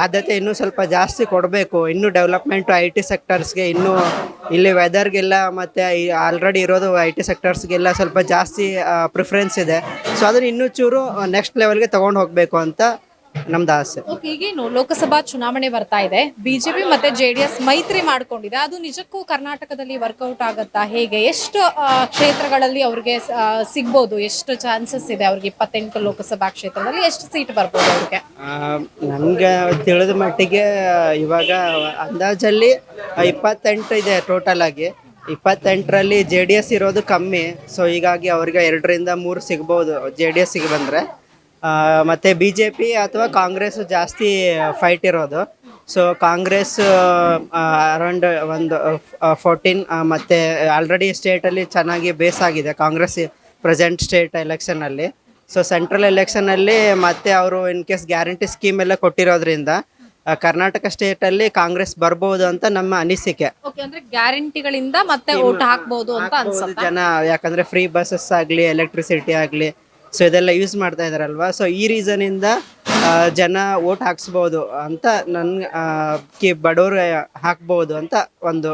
ಆದ್ಯತೆ ಇನ್ನೂ ಸ್ವಲ್ಪ ಜಾಸ್ತಿ ಕೊಡಬೇಕು. ಇನ್ನೂ ಡೆವಲಪ್ಮೆಂಟು ಐ ಟಿ ಸೆಕ್ಟರ್ಸ್ಗೆ, ಇನ್ನೂ ಇಲ್ಲಿ ವೆದರ್ಗೆಲ್ಲ ಮತ್ತು ಆಲ್ರೆಡಿ ಇರೋದು ಐ ಟಿ ಸೆಕ್ಟರ್ಸ್ಗೆಲ್ಲ ಸ್ವಲ್ಪ ಜಾಸ್ತಿ ಪ್ರಿಫರೆನ್ಸ್ ಇದೆ. ಸೊ ಅದನ್ನು ಇನ್ನೂ ಚೂರು ನೆಕ್ಸ್ಟ್ ಲೆವೆಲ್ಗೆ ತೊಗೊಂಡು ಹೋಗಬೇಕು ಅಂತ ನಮ್ದು ಆಸೆ. ಓಕೆ ಈಗೇನು ಲೋಕಸಭಾ ಚುನಾವಣೆ ಬರ್ತಾ ಇದೆ, ಬಿಜೆಪಿ ಮತ್ತೆ JDS ಮೈತ್ರಿ ಮಾಡ್ಕೊಂಡಿದೆ, ಅದು ನಿಜಕ್ಕೂ ಕರ್ನಾಟಕದಲ್ಲಿ ವರ್ಕೌಟ್ ಆಗುತ್ತಾ? ಹೇಗೆ ಎಷ್ಟು ಕ್ಷೇತ್ರಗಳಲ್ಲಿ ಅವ್ರಿಗೆ ಸಿಗ್ಬೋದು? ಎಷ್ಟು ಚಾನ್ಸಸ್ ಇದೆ ಅವ್ರಿಗೆ? 28 ಲೋಕಸಭಾ ಕ್ಷೇತ್ರದಲ್ಲಿ ಎಷ್ಟು ಸೀಟ್ ಬರ್ಬೋದು ಅವ್ರಿಗೆ? ನನಗೆ ತಿಳಿದ ಮಟ್ಟಿಗೆ ಇವಾಗ ಅಂದಾಜಲ್ಲಿ 28 ಇದೆ ಟೋಟಲ್ ಆಗಿ. 28ರಲ್ಲಿ JDS ಇರೋದು ಕಮ್ಮಿ. ಸೊ ಹೀಗಾಗಿ ಅವ್ರಿಗೆ 2ರಿಂದ 3 ಸಿಗ್ಬೋದು JDSಗೆ ಬಂದರೆ. ಮತ್ತು BJP ಅಥವಾ ಕಾಂಗ್ರೆಸ್ ಜಾಸ್ತಿ ಫೈಟ್ ಇರೋದು. ಸೊ ಕಾಂಗ್ರೆಸ್ ಅರೌಂಡ್ ಒಂದು 14 ಮತ್ತು ಆಲ್ರೆಡಿ ಸ್ಟೇಟಲ್ಲಿ ಚೆನ್ನಾಗಿ ಬೇಸ್ ಆಗಿದೆ ಕಾಂಗ್ರೆಸ್ ಪ್ರೆಸೆಂಟ್ ಸ್ಟೇಟ್ ಎಲೆಕ್ಷನಲ್ಲಿ. ಸೊ ಸೆಂಟ್ರಲ್ ಎಲೆಕ್ಷನಲ್ಲಿ ಮತ್ತೆ ಅವರು ಇನ್ ಕೇಸ್ ಗ್ಯಾರಂಟಿ ಸ್ಕೀಮ್ ಎಲ್ಲ ಕೊಟ್ಟಿರೋದ್ರಿಂದ ಕರ್ನಾಟಕ ಸ್ಟೇಟಲ್ಲಿ ಕಾಂಗ್ರೆಸ್ ಬರ್ಬೋದು ಅಂತ ನಮ್ಮ ಅನಿಸಿಕೆ. ಓಕೆ ಅಂದ್ರೆ ಗ್ಯಾರಂಟಿಗಳಿಂದ ಮತ್ತೆ ಓಟ್ ಹಾಕ್ಬೋದು ಅಂತ ಅನ್ಸುತ್ತೆ ಜನ, ಯಾಕಂದರೆ ಫ್ರೀ ಬಸ್ಸಸ್ ಆಗಲಿ ಎಲೆಕ್ಟ್ರಿಸಿಟಿ ಆಗಲಿ ಸೊ ಇದೆಲ್ಲ ಯೂಸ್ ಮಾಡ್ತಾ ಇದ್ದಾರಲ್ವ. ಸೊ ಈ ರೀಸನಿಂದ ಜನ ಓಟ್ ಹಾಕ್ಸ್ಬೋದು ಅಂತ ನನ್ಗೆ ಬಡವರು ಹಾಕ್ಬೋದು ಅಂತ ಒಂದು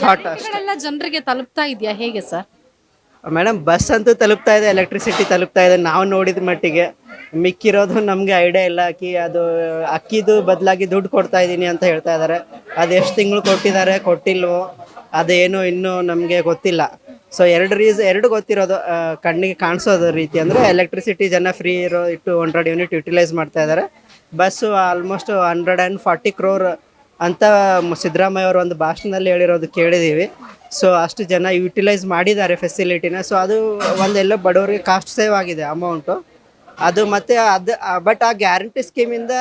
ಥಾಟ್ ಅಷ್ಟೇ. ಜನರಿಗೆ ತಲುಪ್ತಾ ಇದೆಯಾ ಹೇಗೆ ಸರ್? ಮೇಡಮ್ ಬಸ್ ಅಂತೂ ತಲುಪ್ತಾ ಇದೆ, ಎಲೆಕ್ಟ್ರಿಸಿಟಿ ತಲುಪ್ತಾ ಇದೆ ನಾವು ನೋಡಿದ ಮಟ್ಟಿಗೆ. ಮಿಕ್ಕಿರೋದು ನಮಗೆ ಐಡಿಯಾ ಇಲ್ಲ. ಅದು ಅಕ್ಕಿದು ಬದಲಾಗಿ ದುಡ್ಡು ಕೊಡ್ತಾ ಇದ್ದೀನಿ ಅಂತ ಹೇಳ್ತಾ ಇದ್ದಾರೆ. ಅದು ಎಷ್ಟು ತಿಂಗಳು ಕೊಟ್ಟಿದ್ದಾರೆ ಕೊಟ್ಟಿಲ್ವೋ ಅದೇನು ಇನ್ನೂ ನಮಗೆ ಗೊತ್ತಿಲ್ಲ. ಸೊ ಎರಡು ಗೊತ್ತಿರೋದು ಕಣ್ಣಿಗೆ ಕಾಣಿಸೋದು ರೀತಿ ಅಂದರೆ ಎಲೆಕ್ಟ್ರಿಸಿಟಿ ಜನ ಫ್ರೀ ಇರೋ 200 ಯೂನಿಟ್ ಯುಟಿಲೈಸ್ ಮಾಡ್ತಾ ಇದ್ದಾರೆ. ಬಸ್ಸು ಆಲ್ಮೋಸ್ಟ್ 140 crore ಅಂತ ಸಿದ್ದರಾಮಯ್ಯ ಅವರು ಒಂದು ಭಾಷಣದಲ್ಲಿ ಹೇಳಿರೋದು ಕೇಳಿದ್ದೀವಿ. ಸೊ ಅಷ್ಟು ಜನ ಯುಟಿಲೈಸ್ ಮಾಡಿದ್ದಾರೆ ಫೆಸಿಲಿಟಿನ. ಸೊ ಅದು ಒಂದೆಲ್ಲ ಬಡವರಿಗೆ ಕಾಸ್ಟ್ ಸೇವ್ ಆಗಿದೆ ಅಮೌಂಟು ಅದು. ಮತ್ತು ಬಟ್ ಆ ಗ್ಯಾರಂಟಿ ಸ್ಕೀಮಿಂದ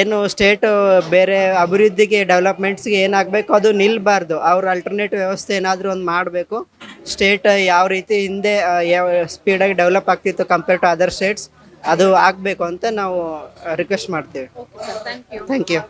ಏನು ಸ್ಟೇಟ್ ಬೇರೆ ಅಭಿವೃದ್ಧಿಗೆ ಡೆವಲಪ್ಮೆಂಟ್ಸ್ಗೆ ಏನಾಗಬೇಕು ಅದು ನಿಲ್ಲಬಾರ್ದು. ಅವ್ರ ಅಲ್ಟರ್ನೇಟಿವ್ ವ್ಯವಸ್ಥೆ ಏನಾದರೂ ಒಂದು ಮಾಡಬೇಕು. ಸ್ಟೇಟ್ ಯಾವ ರೀತಿ ಹಿಂದೆ ಯಾವ ಸ್ಪೀಡಾಗಿ ಡೆವಲಪ್ ಆಗ್ತಿತ್ತು ಕಂಪೇರ್ ಟು ಅದರ್ ಸ್ಟೇಟ್ಸ್ ಅದು ಆಗಬೇಕು ಅಂತ ನಾವು ರಿಕ್ವೆಸ್ಟ್ ಮಾಡ್ತೀವಿ. Thank you.